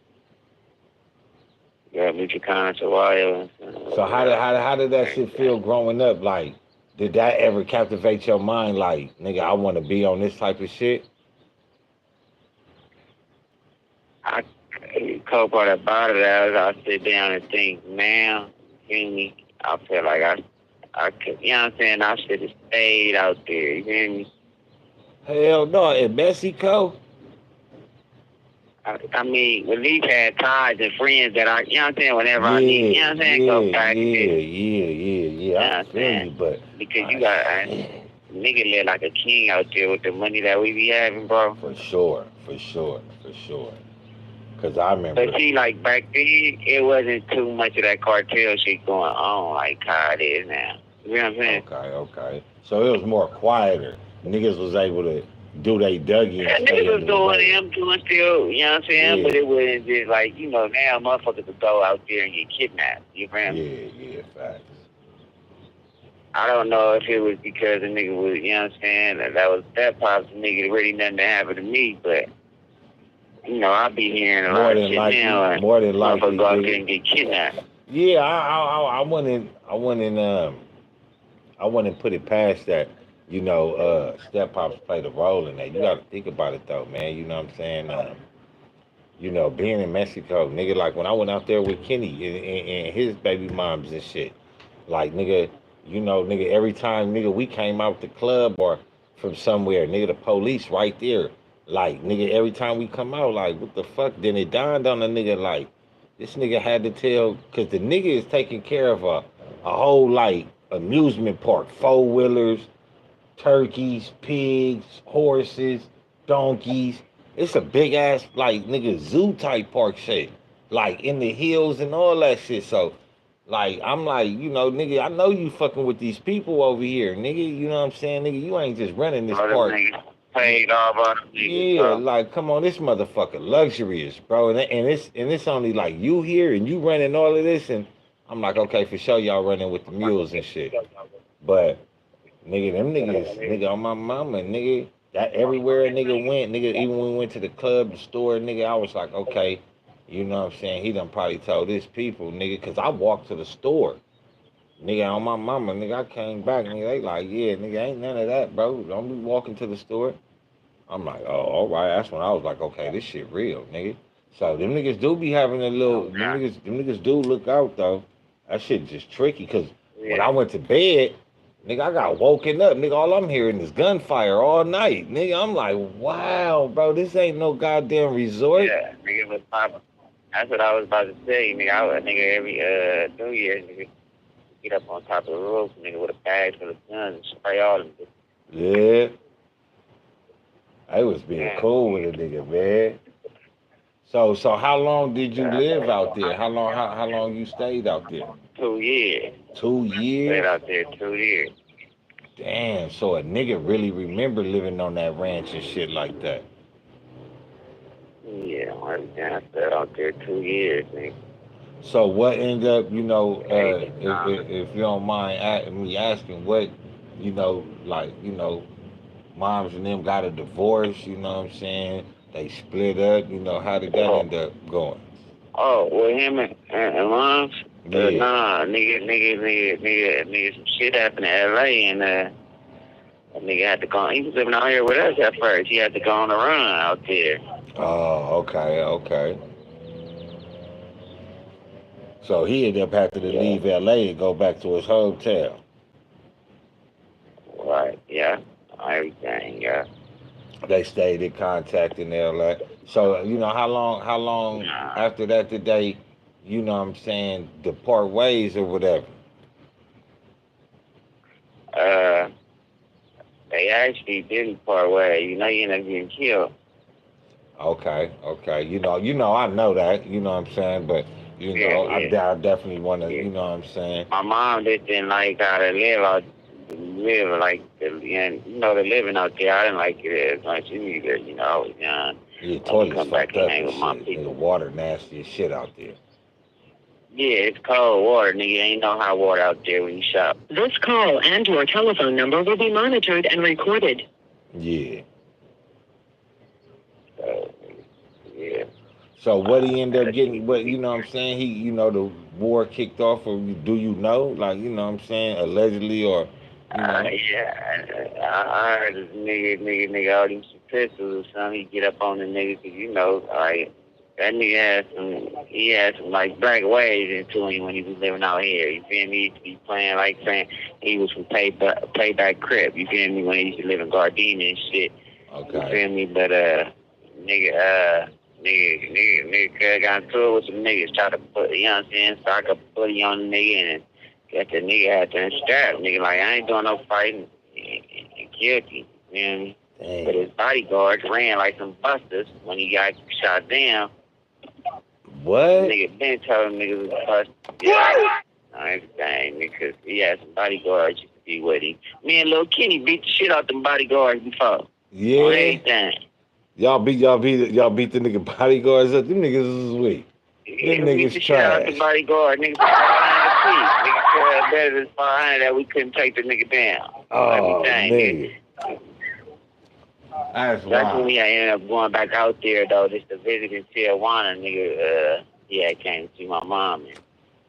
Yeah, Michoacan, Chihuahua. So how did that shit feel growing up? Like, did that ever captivate your mind? Like, nigga, I want to be on this type of shit. I cold part about it is I sit down and think, man, feel me? I feel like I could, you know what I'm saying? I should have stayed out there. You hear me? Hell no, in Mexico. I mean, at least had ties and friends that I, you know what I'm saying, whenever I need, you know what I'm saying, go back and I feel you, but because you got nigga live like a king out there with the money that we be having, bro. for sure. Cause I remember. But see, like back then, it wasn't too much of that cartel shit going on like how it is now. You know what I'm saying? Okay. So it was more quieter. Niggas was able to do they Dougie Yeah, and stay niggas was in the doing way. them, doing still, you know what I'm saying? Yeah. But it wasn't just like, you know, now motherfuckers would go out there and get kidnapped. You feel me? Yeah, facts. I don't know if it was because the nigga was, you know what I'm saying, that pops nigga really nothing to happen to me, but you know, I be hearing a lot of shit now. More than likely, motherfuckers go out there and get kidnapped. Yeah, I wouldn't put it past that. You know, Step Pops played a role in that. You got to think about it though, man. You know what I'm saying? You know, being in Mexico, nigga, like when I went out there with Kenny and his baby moms and shit, like nigga, you know, nigga, every time nigga we came out the club or from somewhere, nigga, the police right there, like nigga, every time we come out, like what the fuck? Then it dawned on the nigga like this nigga had to tell, cause the nigga is taking care of a whole like amusement park, 4-wheelers, turkeys, pigs, horses, donkeys. It's a big ass like nigga zoo type park shit. Like in the hills and all that shit. So like I'm like, you know, nigga, I know you fucking with these people over here, nigga. You know what I'm saying, nigga? You ain't just running this park. Niggas paid off us niggas, Yeah, bro. like come on, this motherfucker luxurious, bro. And it's only like you here and you running all of this, and I'm like, okay, for sure, y'all running with the mules and shit. But nigga, them niggas, nigga, on my mama, nigga, that everywhere a nigga went, nigga, even when we went to the club, the store, nigga, I was like, okay, you know what I'm saying? He done probably told his people, nigga, cause I walked to the store. Nigga, on my mama, nigga, I came back, nigga, they like, yeah, nigga, ain't none of that, bro. Don't be walking to the store. I'm like, oh, all right. That's when I was like, okay, this shit real, nigga. So them niggas do be having a little, them niggas do look out though. That shit just tricky, cause when I went to bed, nigga, I got woken up. Nigga, all I'm hearing is gunfire all night. Nigga, I'm like, wow, bro, this ain't no goddamn resort. Yeah, nigga was popping. That's what I was about to say, nigga. Nigga, every New Year's, nigga, get up on top of the roof, nigga, with a bag full of guns and spray all them. Yeah. I was being cool with a nigga, man. So how long did you live out there? How long you stayed out there? 2 years. 2 years? Stayed out there 2 years. Damn, so a nigga really remember living on that ranch and shit like that. Yeah, everything I stayed out there 2 years, nigga. So what ended up, you know, if you don't mind me asking, what, you know, like, you know, moms and them got a divorce, you know what I'm saying? They split up, you know, how did that end up going? Oh, well, him and Moms? Yeah. Nah, nigga, some shit happened in L.A. and that nigga had to go. He was living out here with us at first. He had to go on the run out there. Oh, okay. So he ended up having to leave L.A. and go back to his hometown. Right, yeah. Everything, yeah. They stayed in contact in L.A. So, you know, how long after that did they, you know what I'm saying, depart ways or whatever? they actually didn't part ways. You know, he ended up getting killed. Okay, okay. I know that. You know what I'm saying, but Yeah, I yeah, definitely want to. yeah. You know what I'm saying. My mom just didn't like how to live like and the living out there. I didn't like it as much either. I was young. Yeah, I would toilets come back fucked and up hang and with my shit. Nigga, people. water nasty as shit out there. Yeah, it's cold water, nigga. Ain't no hot water out there when you shop. This call and your telephone number will be monitored and recorded. Yeah. So, yeah. So what he ended up That getting? shit What I'm saying? The war kicked off, or do you know? Like what I'm saying, allegedly, or yeah, I heard this nigga, all these pistols or something. He get up on the nigga, cause like that nigga he had some like black waves into him when he was living out here. You feel me? He used to be playing like saying he was from Payback Crip. You feel me? When he used to live in Gardena and shit. Okay. You feel me? But nigga got into it with some niggas, try to put, you know what I'm saying, start a buddy on the nigga and got the nigga out there and strapped. Nigga like, I ain't doing no fighting, and killed him. You know what I mean? Damn. But his bodyguards ran like some busters when he got shot down. What? Nigga been telling niggas was bust. Yeah. Everything, because he had some bodyguards used to be with him. Me and Lil Kenny beat the shit out them bodyguards before. Yeah. On everything. Y'all beat the nigga bodyguards up. Them niggas is weak. Them niggas the shit out the trash. bodyguard. Niggas behind the feet. Niggas said better than 500 that we couldn't take the nigga down. Oh, everything, nigga. That's when wild. I ended up going back out there though, just to visit in Tijuana, nigga. I came to see my mom and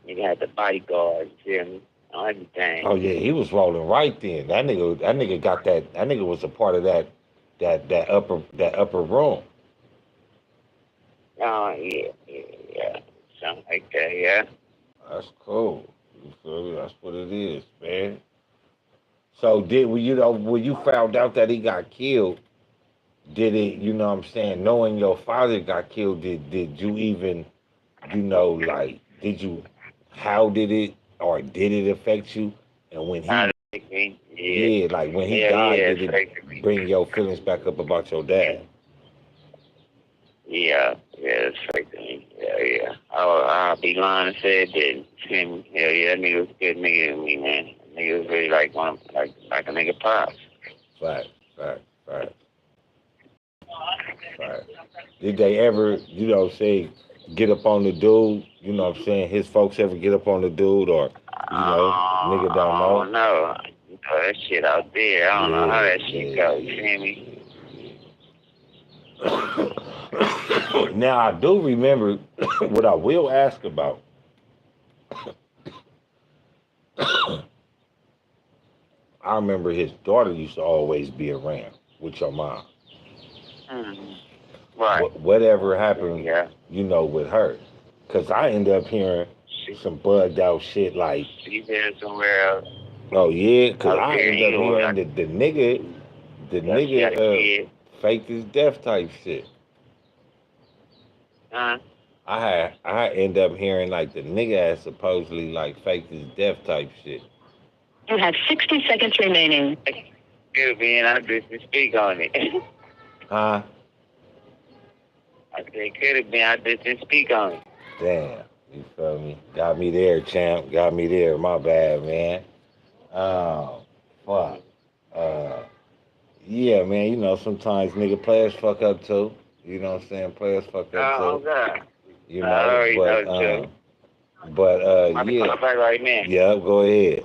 nigga had the bodyguard. You feel me? On everything. Oh yeah, he was rolling right then. That nigga got that. That nigga was a part of that upper room. Oh yeah. Something like that, yeah. That's cool. You feel me? That's what it is, man. So when you found out that he got killed, did it, what I'm saying, knowing your father got killed, did you even, like, how did it affect you? And when he, like when he died, did it bring your feelings back up about your dad? Yeah, it's affected me. Yeah. I'll be lying and say it didn't. Him, that nigga was a good nigga to me, man. That nigga was really like a nigga pops. Fact. Did they ever, say, get up on the dude? You know what I'm saying? His folks ever get up on the dude, or nigga don't know? I don't know. That shit out there. I don't know how that shit goes. You feel me? Now I do remember what I will ask about. I remember his daughter used to always be around with your mom. Mm-hmm. Right. Whatever happened, Yeah. with her. Because I ended up hearing some bugged out shit like, She's there somewhere else. oh yeah, because I Okay, ended up hearing that the nigga faked his death type shit. Huh? I end up hearing like the nigga had supposedly like faked his death type shit. You have 60 seconds remaining. Could be, and I just speak on it. Huh? I said, could have been, I just didn't speak on it. Damn, you feel me? Got me there, champ. Got me there. My bad, man. Oh, fuck. Yeah, man. Sometimes nigga players fuck up too. You know what I'm saying? Players fuck up too. Oh God. I already know too. But yeah. Back right now. Yeah, go ahead.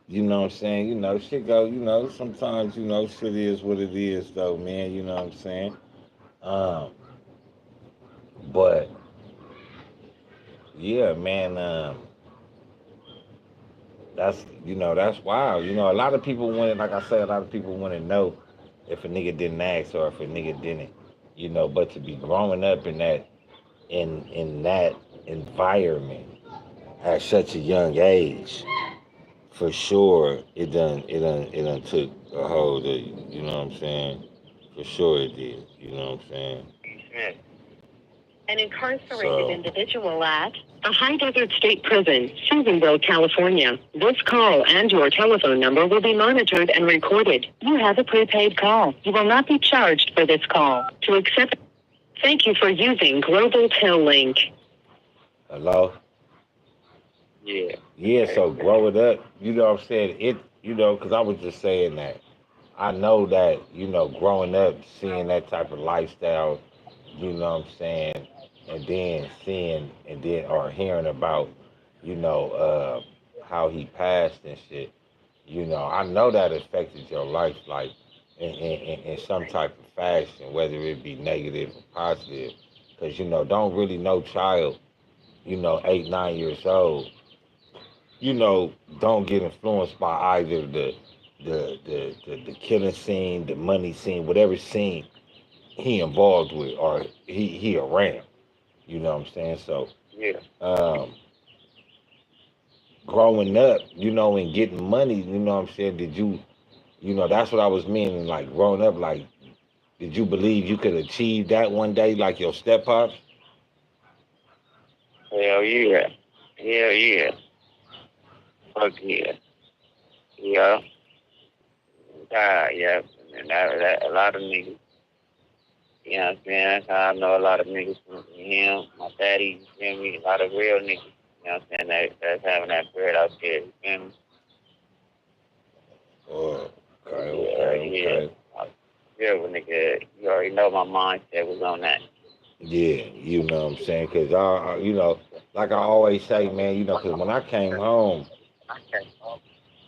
You know what I'm saying? Shit go, sometimes, shit is what it is though, man. You know what I'm saying? But yeah, man, that's wild. A lot of people like I said, a lot of people want to know if a nigga didn't ask or if a nigga didn't, but to be growing up in that environment at such a young age, for sure it done took a hold of you. You know what I'm saying? For sure it did. You know what I'm saying? An incarcerated individual at The High Desert State Prison, Susanville, California. This call and your telephone number will be monitored and recorded. You have a prepaid call. You will not be charged for this call. To accept, thank you for using Global Tel Link. Hello? Yeah. Yeah, so growing up, you know what I'm saying? Because I was just saying that. I know that, growing up, seeing that type of lifestyle, you know what I'm saying? And then or hearing about, how he passed and shit, I know that affected your life, like, in some type of fashion, whether it be negative or positive. Because, don't really no child, 8, 9 years old, don't get influenced by either the killing scene, the money scene, whatever scene he involved with or he around. You know what I'm saying? So Yeah. growing up, and getting money, you know what I'm saying, did you that's what I was meaning, like growing up, like did you believe you could achieve that one day like your step pops? Hell yeah. Hell yeah. Fuck yeah. Yeah. Yeah. And that a lot of niggas. You know what I'm saying? That's how I know a lot of niggas from him, my daddy, you feel me? A lot of real niggas. You know what I'm saying? That's having that bread out there, you feel me? Oh, Okay. Yeah, well, nigga, you already know my mindset was on that. Yeah, you know what I'm saying? Because, like I always say, man, because when I came home,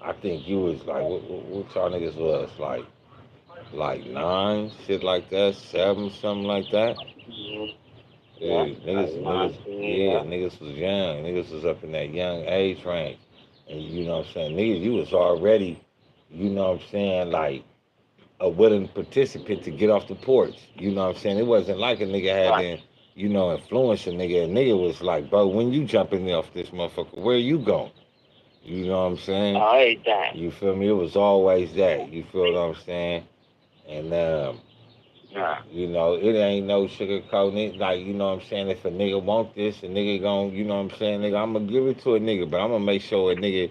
I think you was like, what y'all niggas was? Like 9, shit like that, 7, something like that. Mm-hmm. Yeah, Yeah. niggas was young. Niggas was up in that young age range. And you know what I'm saying? Niggas, you was already, you know what I'm saying, like a willing participant to get off the porch. You know what I'm saying? It wasn't like a nigga had Right. to, influence a nigga. A nigga was like, bro, when you jumping off this motherfucker, where you going? You know what I'm saying? Oh, everything. You feel me? It was always that. You feel what I'm saying? And Yeah. it ain't no sugarcoating it. Like, you know what I'm saying? If a nigga want this, a nigga gon', you know what I'm saying, nigga, I'm gonna give it to a nigga, but I'm gonna make sure a nigga,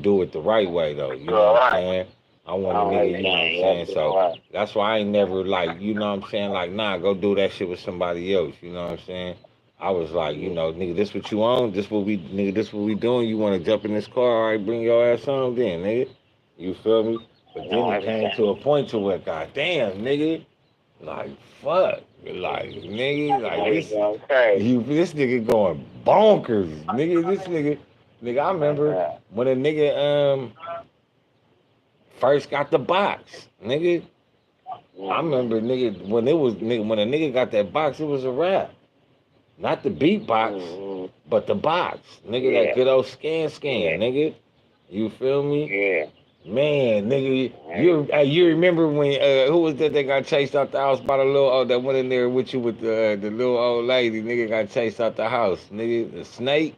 do it the right way though. You know what I'm saying? I want a Oh, nigga, you know what I'm saying? everything. So that's why I ain't never like, you know what I'm saying, like, nah, go do that shit with somebody else. You know what I'm saying? I was like, nigga, this what you on? This what we doing? You wanna jump in this car? All right, bring your ass on then, nigga. You feel me? But then No, it came to a point to where, goddamn, nigga. Like fuck, like nigga, like this nigga going bonkers, nigga. I remember when a nigga first got the box, nigga. I remember when a nigga got that box, it was a wrap. Not the beat box, but the box, nigga. Yeah. That good old scan, Yeah. nigga. You feel me? Yeah. Man, nigga, you remember when who was that got chased out the house by the little that went in there with you with the little old lady? Nigga got chased out the house. Nigga, the snake.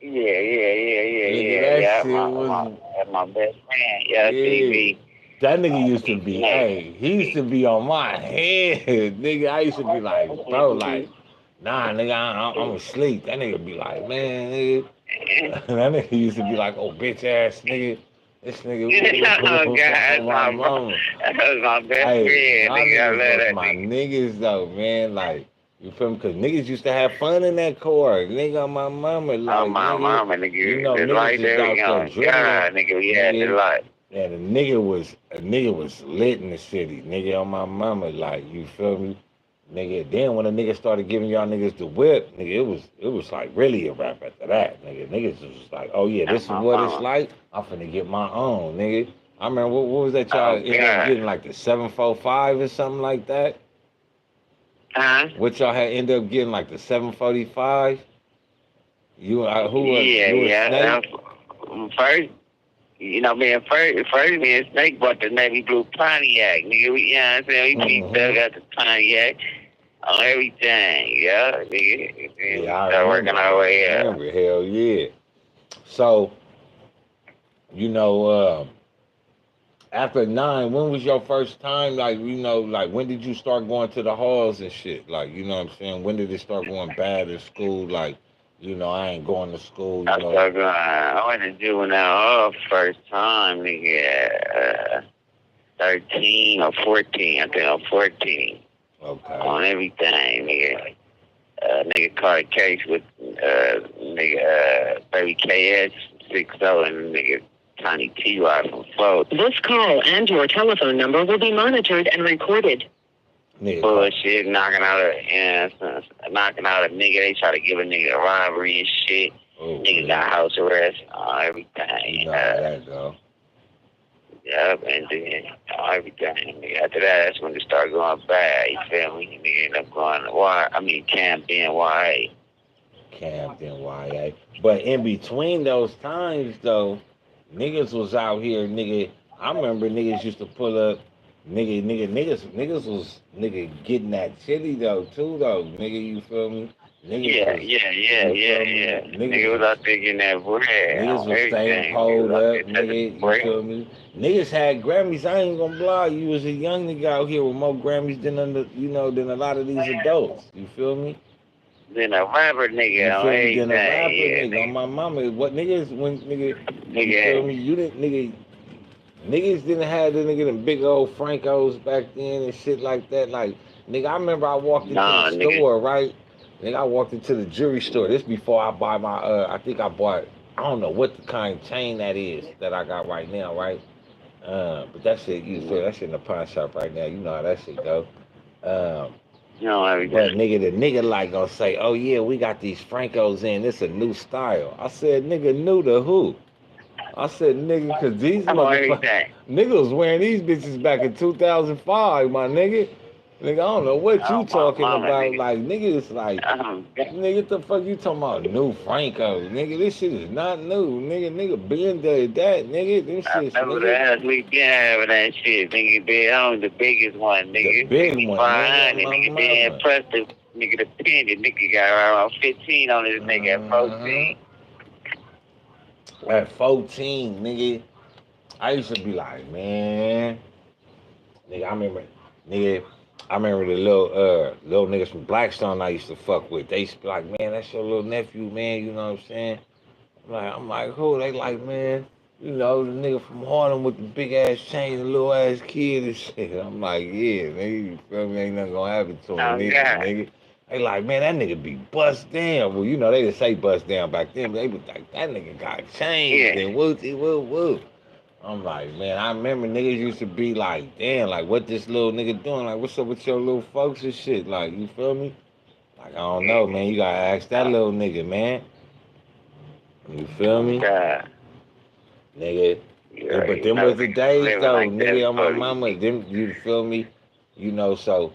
Nigga, that Yeah. shit was. My best friend. Yeah, Yeah, TV. that nigga used to be. Hey, he used to be on my head, nigga. I used to be like, bro, like, nah, nigga, I'm asleep. That nigga be like, man, nigga. That nigga used to be like, oh, bitch ass nigga. This nigga, Oh God, my mama. that was my best Hey, friend. y'all Nigga, I love niggas was that my nigga. niggas though, man. Like, you feel me? Cause niggas used to have fun in that car. Nigga, my mama, Oh like, my nigga, mama, nigga, the niggas light just there, out there God, drilling. nigga, we had the light. And a nigga was lit in the city. Nigga, on my mama, like, you feel me? Nigga, then when a nigga started giving y'all niggas the whip, nigga, it was like really a rap after that. Niggas was like, oh yeah, this is My what it's mama. like. I'm finna get my own, nigga. I remember what was that y'all Oh ended up God. getting, like the 745 or something like that? Huh? What y'all had ended up getting, like the 745? Who was it? You and Snake? First, me and Snake bought the navy blue Pontiac, nigga. You know what I'm saying? We dug out the Pontiac on everything, yeah, nigga. Yeah, I Start remember. working our way I up. remember, hell yeah. So, after 9, when was your first time? Like, like when did you start going to the halls and shit? Like, you know what I'm saying? When did it start going bad in school? Like, I ain't going to school. I went to juvenile hall first time, nigga. 13 or 14. I think I'm 14. Okay. On everything, nigga. Nigga caught a case with baby KS 60 and nigga Tiny T-Rod from Float. This call and your telephone number will be monitored and recorded. Bullshit, knocking out a nigga. They try to give a nigga a robbery and shit. Oh, nigga got house arrest, everything. You know how that go. Yep, and then everything. Nigga, after that, that's when it started going bad. You feel me? Nigga end up going to Camden, YA. Camden, YA. But in between those times, though, niggas was out here, nigga. I remember niggas used to pull up, niggas was getting that chili though, too though, nigga. You feel me? Yeah. Nigga was out there getting that bread. Niggas was staying pulled up, nigga. You feel me? Niggas had Grammys. I ain't gonna lie, you was a young nigga out here with more Grammys than than a lot of these adults. You feel me? Than a rapper nigga on everything. Than a rapper nigga on my mama. What niggas when nigga you feel me? You didn't niggas didn't have the them big old Francos back then and shit like that. Like nigga, I remember I walked into the store, right? Nigga, I walked into the jewelry store. This before I buy my I think I bought, I don't know what the kind of chain that is that I got right now, right? But that shit, you feel that shit in the pawn shop right now. You know how that shit go. But nigga, the nigga like gonna say, oh yeah, we got these Francos in. This a new style. I said, nigga, new to who? I said, nigga, cause these motherfuckers, nigga was wearing these bitches back in 2005, my nigga. Nigga, I don't know what you talking about. Nigga. Like, nigga, it's like, nigga, what the fuck you talking about? New Franco. Nigga, this shit is not new. Nigga, been did that. Nigga, this shit. Nigga, we been having that shit. Nigga, been on the biggest one. Nigga, the big one. Nigga, been impressed. Nigga, the penny. Nigga got around 15 on this nigga at 14. At 14, nigga, I used to be like, man, nigga, I remember the little niggas from Blackstone I used to fuck with. They used to be like, man, that's your little nephew, man. You know what I'm saying? I'm like, who? They like, man, the nigga from Harlem with the big ass chain, the little ass kid and shit. I'm like, yeah, nigga, you feel me? Ain't nothing gonna happen to him, nigga. They like, man, that nigga be bust down. Well, they didn't say bust down back then, but they was like, that nigga got chains and woo. I'm like, man, I remember niggas used to be like, damn, like, what this little nigga doing? Like, what's up with your little folks and shit? Like, you feel me? Like, I don't know, man. You gotta ask that little nigga, man. You feel me? God. Nigga. Yeah, but them was the days, though, like nigga, on my mama. Them, you feel me? So,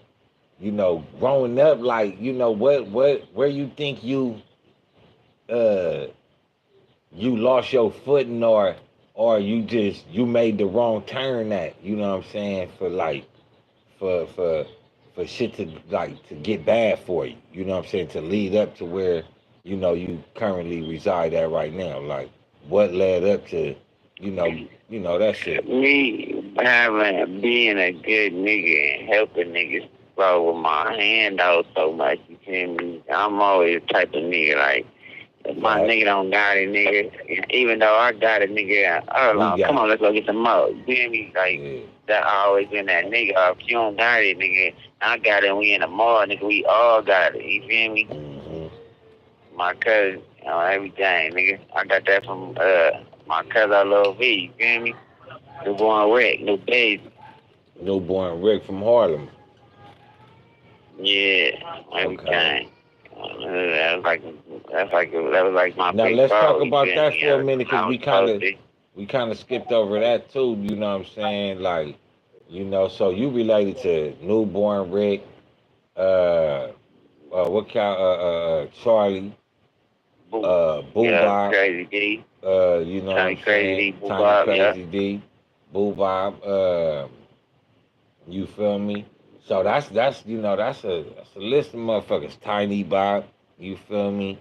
growing up, like, where you think you lost your footing or you made the wrong turn at, you know what I'm saying, for shit to get bad for you, you know what I'm saying, to lead up to where, you currently reside at right now. Like, what led up to, that shit? Me being a good nigga and helping niggas bro with my hand out so much, you feel me? I'm always the type of nigga, like, if my nigga don't got it, nigga, even though I got it, nigga, come on, let's go get some more. You feel me? Like, that I always been that nigga. If you don't got it, nigga, I got it, we in the mall, nigga, we all got it. You feel me? Mm-hmm. My cousin, everything, nigga. I got that from my cousin, Lil V, you feel me? Newborn Rick, new baby. Newborn Rick from Harlem. Yeah, everything. Okay. That was like my. Now let's talk about that for a minute, because we kind of skipped over that too. You know what I'm saying? Like, so you related to Newborn Rick, Charlie, Boo Bob, Crazy D, you know what I'm saying? Crazy D, Boo Bob, you feel me? So that's a list of motherfuckers. Tiny Bob, you feel me?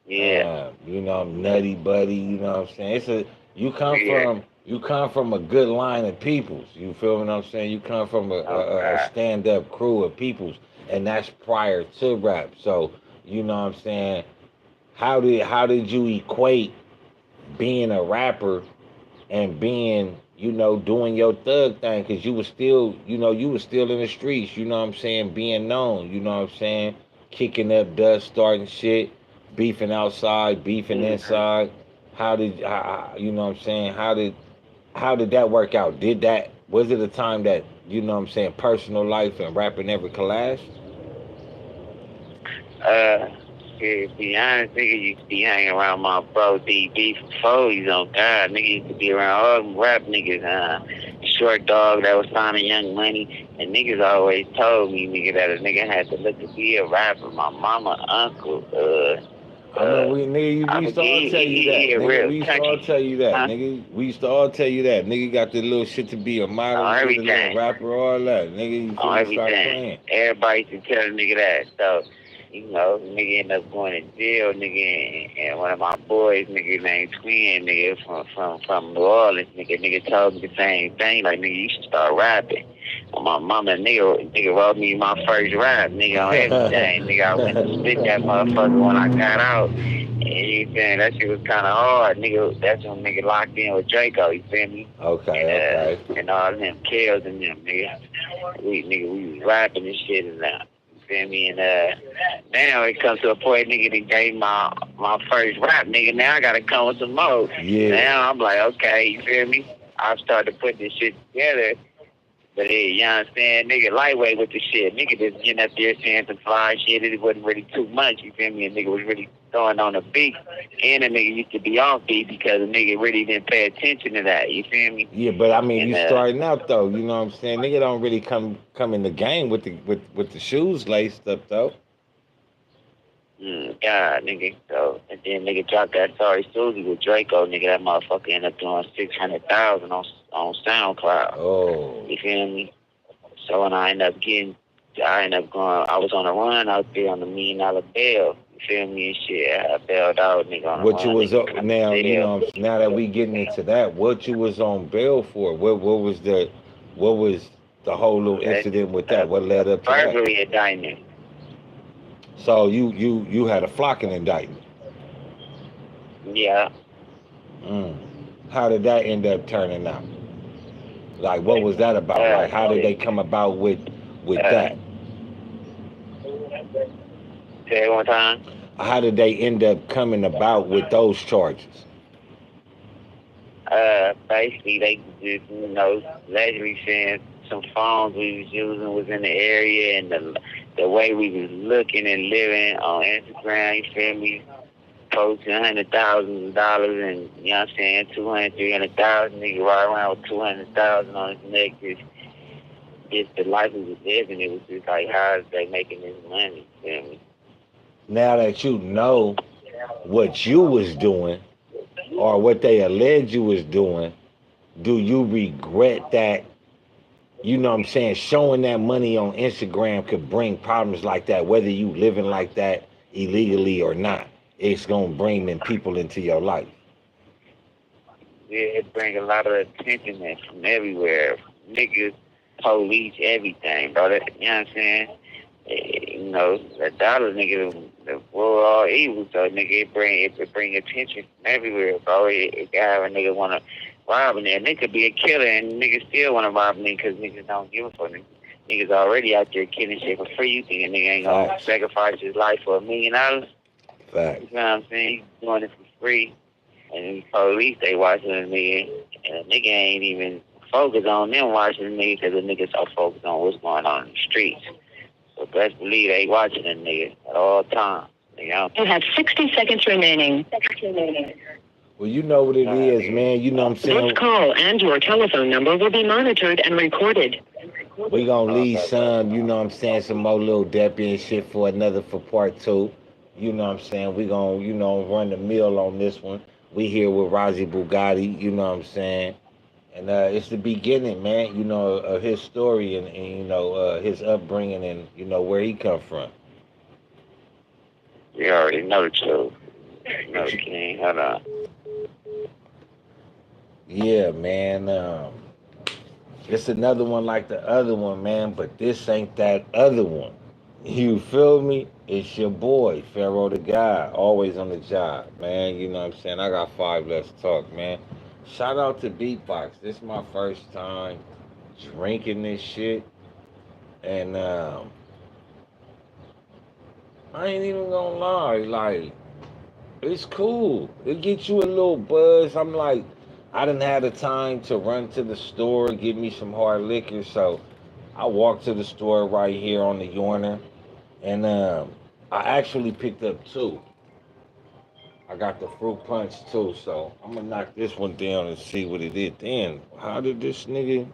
Yeah. Nutty Buddy, you know what I'm saying? You come you come from a good line of peoples. You feel what I'm saying? You come from a stand-up crew of peoples, and that's prior to rap. So you know what I'm saying? How did you equate being a rapper and being, doing your thug thing? Because you was still, you was still in the streets, you know what I'm saying, being known, you know what I'm saying, kicking up dust, starting shit, beefing outside, beefing inside. You know what I'm saying, how did that work out? Was it a time that, you know what I'm saying, personal life and rapping ever collapsed? To be honest, nigga used to be hanging around my bro DB from Foley's on God. Nigga used to be around all them rap niggas, Short Dog that was signing Young Money. And niggas always told me, nigga, that a nigga had to look to be a rapper. My mama, uncle, I remember we used to all tell you that. Nigga, we used to all tell you that. Huh? Nigga, we used to all tell you that. Nigga got the little shit to be a model, On nigga, the everything. little rapper, all that. Nigga, you On feel me? Start everything. playing. Everybody used to tell a nigga that. So, nigga ended up going to jail, nigga, and one of my boys, nigga, named Twin, nigga, from New Orleans, nigga told me the same thing, like, nigga, you should start rapping. Well, my mama, nigga wrote me my first rap, nigga, on everything. Nigga, I went to spit that motherfucker when I got out. And you saying that shit was kind of hard, nigga. That's when nigga locked in with Draco, you feel me? Okay. And all them kills and them, nigga. We was rapping and shit and that. Feel me? And now it comes to a point, nigga, that gave my first rap, nigga. Now I gotta come with some more. Yeah. Now I'm like, okay, you feel me? I've started to put this shit together. But yeah, you know what I'm saying? Nigga lightweight with the shit. Nigga just getting up there saying some fly shit. It wasn't really too much, you feel me? A nigga was really throwing on the beat. And a nigga used to be off beat because a nigga really didn't pay attention to that, you feel me? Yeah, but I mean, And, you starting out though, you know what I'm saying? Nigga don't really come in the game with the shoes laced up though. God, nigga. So, and then nigga dropped that Sorry Susie with Draco, nigga. That motherfucker ended up doing 600,000 on SoundCloud. Oh. You feel me? So when I ended up going, I was on a run out there on the $1 million bail. You feel me and shit? I bailed out, nigga. On What a you run, was nigga, now, bail. you know, now that we getting into that, what you was on bail for? What was the whole little incident with that? What led up to that? Burglary indictment. So you had a flocking indictment. Yeah. How did that end up turning out? Like, what was that about? Like, how did they come about with that? Say it one time. How did they end up coming about with those charges? Basically, they just, allegedly saying some phones we was using was in the area, and the way we was looking and living on Instagram, you feel me? Posting $100,000 and, you know what I'm saying, 200, 300,000, nigga ride around with 200,000 on his neck. Just the life we was living, it was just like, how is they making this money, you feel me? Now that you know what you was doing or what they allege you was doing, do you regret that, you know what I'm saying, showing that money on Instagram could bring problems like that, whether you living like that illegally or not? It's going to bring them people into your life. Yeah, it bring a lot of attention from everywhere. Niggas, police, everything, bro. You know what I'm saying? The dollar, nigga, the world all evil, so nigga, it bring attention from everywhere, bro. It can have a nigga want to rob a nigga. Nigga could be a killer and niggas still want to rob a nigga because niggas don't give a fuck. Niggas already out there killing shit for free. You think a nigga ain't going to sacrifice his life for $1 million? Fact. You know what I'm saying? He's doing it for free. And the police, they watching the nigga. And the nigga ain't even focused on them watching the nigga because the nigga so focused on what's going on in the streets. So best believe they watching the nigga at all times. You know? You have 60 seconds remaining. Well, you know what it is, man. You know what I'm saying? This call and your telephone number will be monitored and recorded. We gonna leave some, you know what I'm saying, some more little Deppy and shit for part 2. You know what I'm saying? We gonna, run the mill on this one. We here with Razzie Bugatti, you know what I'm saying? And it's the beginning, man, of his story and his upbringing and, where he come from. You already know the truth. You know the king. Hold on. Yeah, man. It's another one like the other one, man, but this ain't that other one. You feel me? It's your boy, Pharaoh the guy, always on the job, man. You know what I'm saying? I got five less talk, man. Shout out to Beatbox. This is my first time drinking this shit. And I ain't even gonna lie, like, it's cool. It gets you a little buzz. I'm like, I didn't have the time to run to the store and get me some hard liquor, so I walked to the store right here on the Yorner, and I actually picked up two. I got the fruit punch too, so I'm gonna knock this one down and see what it is. Damn, how did this nigga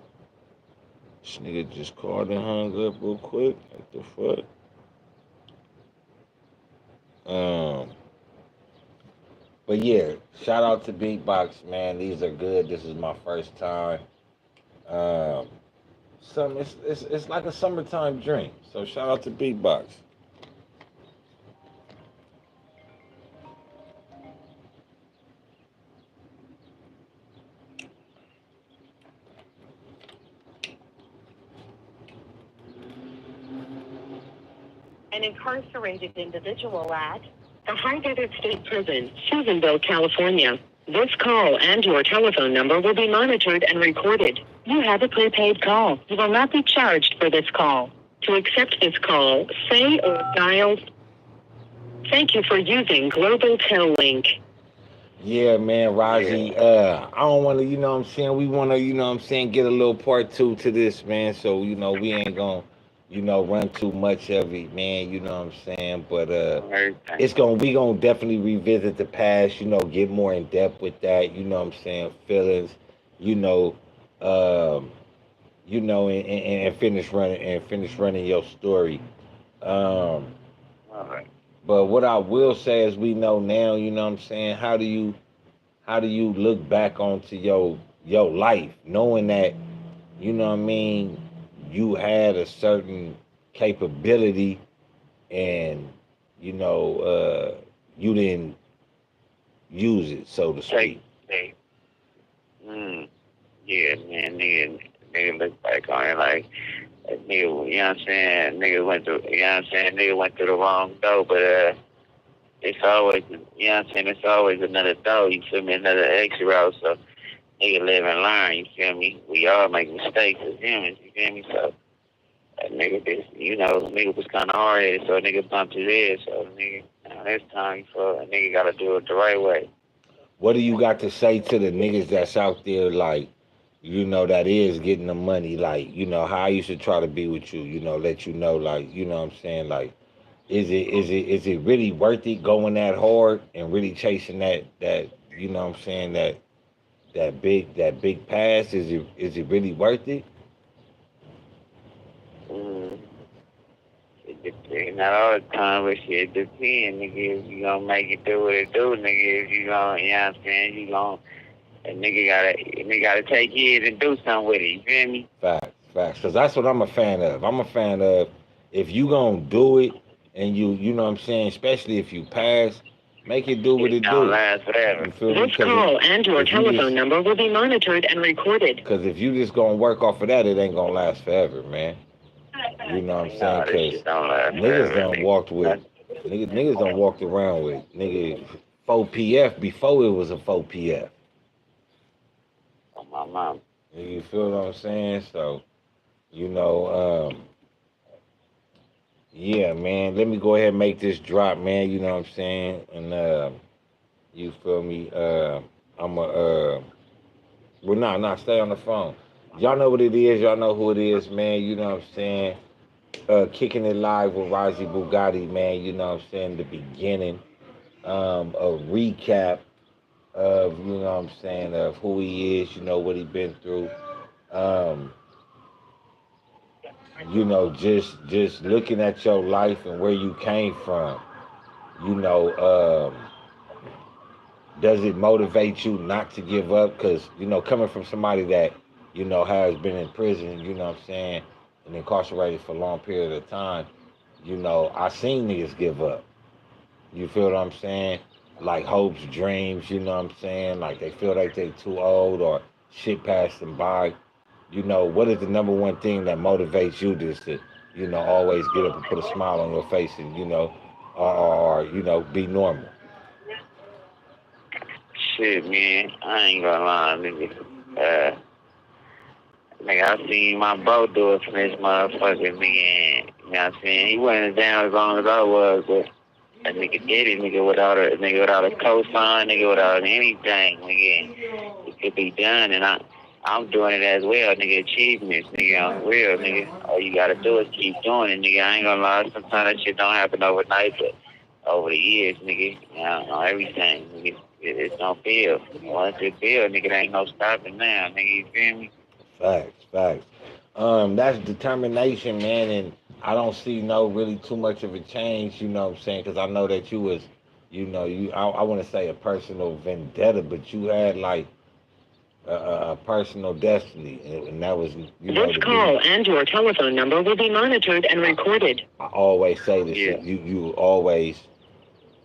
just called and hung up real quick? What the fuck? Um, but yeah, shout out to Beatbox, man. These are good. This is my first time. Um, it's like a summertime drink. So shout out to Beatbox. An incarcerated individual at the High Desert State Prison, Susanville, California. This call and your telephone number will be monitored and recorded. You have a prepaid call. You will not be charged for this call. To accept this call, say or dial. Thank you for using Global Tel Link. Yeah, man, Raji. Yeah. I don't want to, you know what I'm saying? We want to, you know what I'm saying, get a little part two to this, man. So, we ain't going to, run too much of it, man. You know what I'm saying? But Everything. we going to definitely revisit the past, get more in depth with that, you know what I'm saying? Feelings, you know, um, and finish running your story. Um, All right. but what I will say is we know now, you know what I'm saying? How do you look back onto your life knowing that, you know what I mean, you had a certain capability and you didn't use it, so to Take, speak. take. Yeah, man, nigga look back on it like that nigga, you know what I'm saying? Nigga went through, you know what I'm saying? Nigga went through the wrong door, but it's always, you know what I'm saying? It's always another door. You feel me? Another exit route. So nigga live and learn. You feel me? We all make mistakes as humans. You feel me? So that nigga just, nigga was kind of hard headed, so nigga bumped his head. So nigga, now this time for a nigga got to do it the right way. What do you got to say to the niggas that's out there, like, that is getting the money, like, how I used to try to be with you, let you know, like, what I'm saying, like, is it really worth it going that hard and really chasing that what I'm saying, that big pass? Is it really worth it? Mm. It depends. Not all the time, but shit depends, nigga. If you gonna make it do what it do, nigga. If you gonna, you know what I'm saying, you gonna, a nigga gotta take it and do something with it. You feel me? Facts. Because that's what I'm a fan of. I'm a fan of if you gonna do it and you know what I'm saying, especially if you pass, make it do what It it don't do. last forever. You feel me? This call and your if you telephone just number will be monitored and recorded. because if you just gonna work off of that, it ain't gonna last forever, man. You know what I'm saying? Nah, this Because shit don't last niggas forever, done walked with niggas done walked around with nigga 4 PF before it was a 4 PF. On my mom. You feel what I'm saying? So, you know, yeah, man. Let me go ahead and make this drop, man. You know what I'm saying? And you feel me? I'm a well, nah, stay on the phone. Y'all know what it is. Y'all know who it is, man. You know what I'm saying? Kicking it live with Razi Bugatti, man. You know what I'm saying? The beginning, a recap of what I'm saying, of who he is. What he been through. Um, just looking at your life and where you came from. You know, does it motivate you not to give up? Because coming from somebody that has been in prison, what I'm saying, and incarcerated for a long period of time, I seen niggas give up. You feel what I'm saying? like hopes, dreams, you know what I'm saying? Like they feel like they too old or shit passed them by. You know, what is the number one thing that motivates you just to, always get up and put a smile on your face and, or be normal? Shit, man, I ain't gonna lie, nigga. Nigga, I seen my bro do it for this motherfucker, nigga. And, you know what I'm saying? He wasn't down as long as I was, but that nigga did it, nigga, without a cosign, nigga, without anything, nigga. It could be done, and I'm doing it as well, nigga. Achievements, nigga, on real, nigga. All you gotta do is keep doing it, nigga. I ain't gonna lie, sometimes that shit don't happen overnight, but over the years, nigga, everything, nigga, it's gonna build. Once it build, nigga, there ain't no stopping now, nigga, you feel me? Facts, facts. That's determination, man, and I don't see no really too much of a change, you know what I'm saying? Because I know that you was, I want to say a personal vendetta, but you had like a personal destiny, and that was, This call and your telephone number will be monitored and recorded. I always say this, Yeah. you always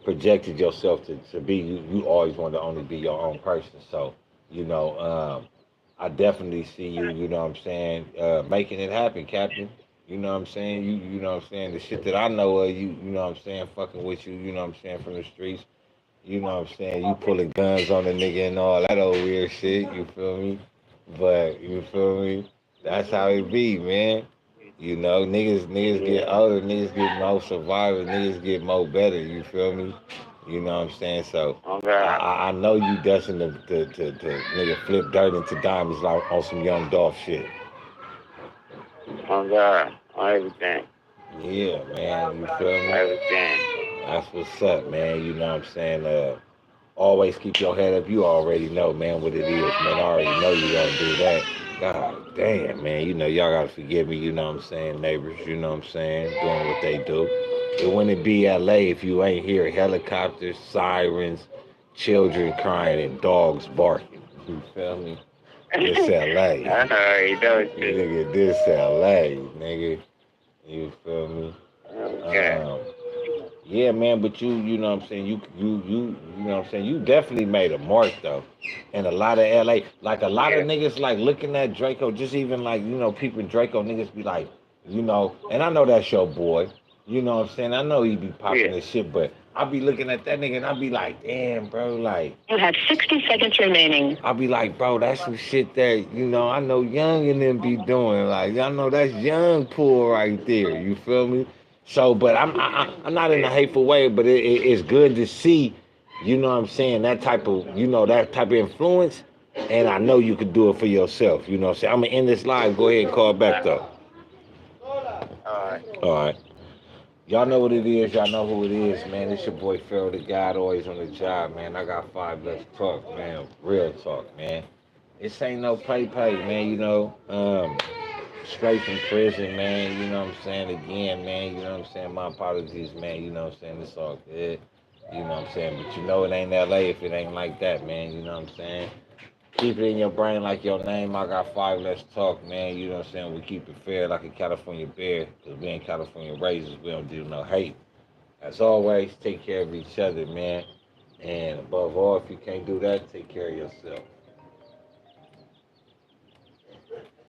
projected yourself to be, you always want to only be your own person, so, I definitely see you, you know what I'm saying, making it happen, Captain. You know what I'm saying? You know what I'm saying? The shit that I know of you, you know what I'm saying, fucking with you, you know what I'm saying, from the streets. You know what I'm saying? You pulling guns on the nigga and all that old weird shit, you feel me? But you feel me? That's how it be, man. Niggas get older, niggas get more survivors, niggas get more better, you feel me? You know what I'm saying? So Oh, I, God. I know you destined to nigga flip dirt into diamonds like on some young Dolph shit. Oh, God. On everything. Yeah, man, you feel me? Everything. That's what's up, man. You know what I'm saying? Always keep your head up. You already know, man, what it is, man. I already know you gonna do that. God damn, man. Y'all gotta forgive me, you know what I'm saying, neighbors, you know what I'm saying, doing what they do. It wouldn't be LA if you ain't hear helicopters, sirens, children crying, and dogs barking. You feel me? This LA. I already know it, too. Nigga, this LA, nigga. You feel me? Okay. Yeah, man, but you know what I'm saying, you know what I'm saying, you definitely made a mark though. And a lot of LA, like a lot of Yeah. niggas like looking at Draco, just even like, people Draco niggas be like, and I know that's your boy, you know what I'm saying? I know he be popping Yeah. this shit, but I be looking at that nigga and I be like, damn, bro, like, You have 60 seconds remaining. I be like, bro, that's some shit that, I know Young and them be doing. Like, I know that's Young Pool right there. You feel me? So, but I'm not in a hateful way, but it's good to see, you know what I'm saying, that type of influence. And I know you could do it for yourself. You know what I'm saying? I'm going to end this live. Go ahead and call back, though. All right. All right. Y'all know what it is. Y'all know who it is, man. It's your boy Pharaoh the God, always on the job, man. I got 5 Let's Talk, man. Real talk, man. This ain't no play, man. Straight from prison, man. You know what I'm saying? Again, man. You know what I'm saying? My apologies, man. You know what I'm saying? It's all good. You know what I'm saying? But it ain't LA if it ain't like that, man. You know what I'm saying? Keep it in your brain like your name. I got 5 Let's Talk, man. You know what I'm saying? We keep it fair like a California bear. Because we ain't California raisers. We don't do no hate. As always, take care of each other, man. And above all, if you can't do that, take care of yourself.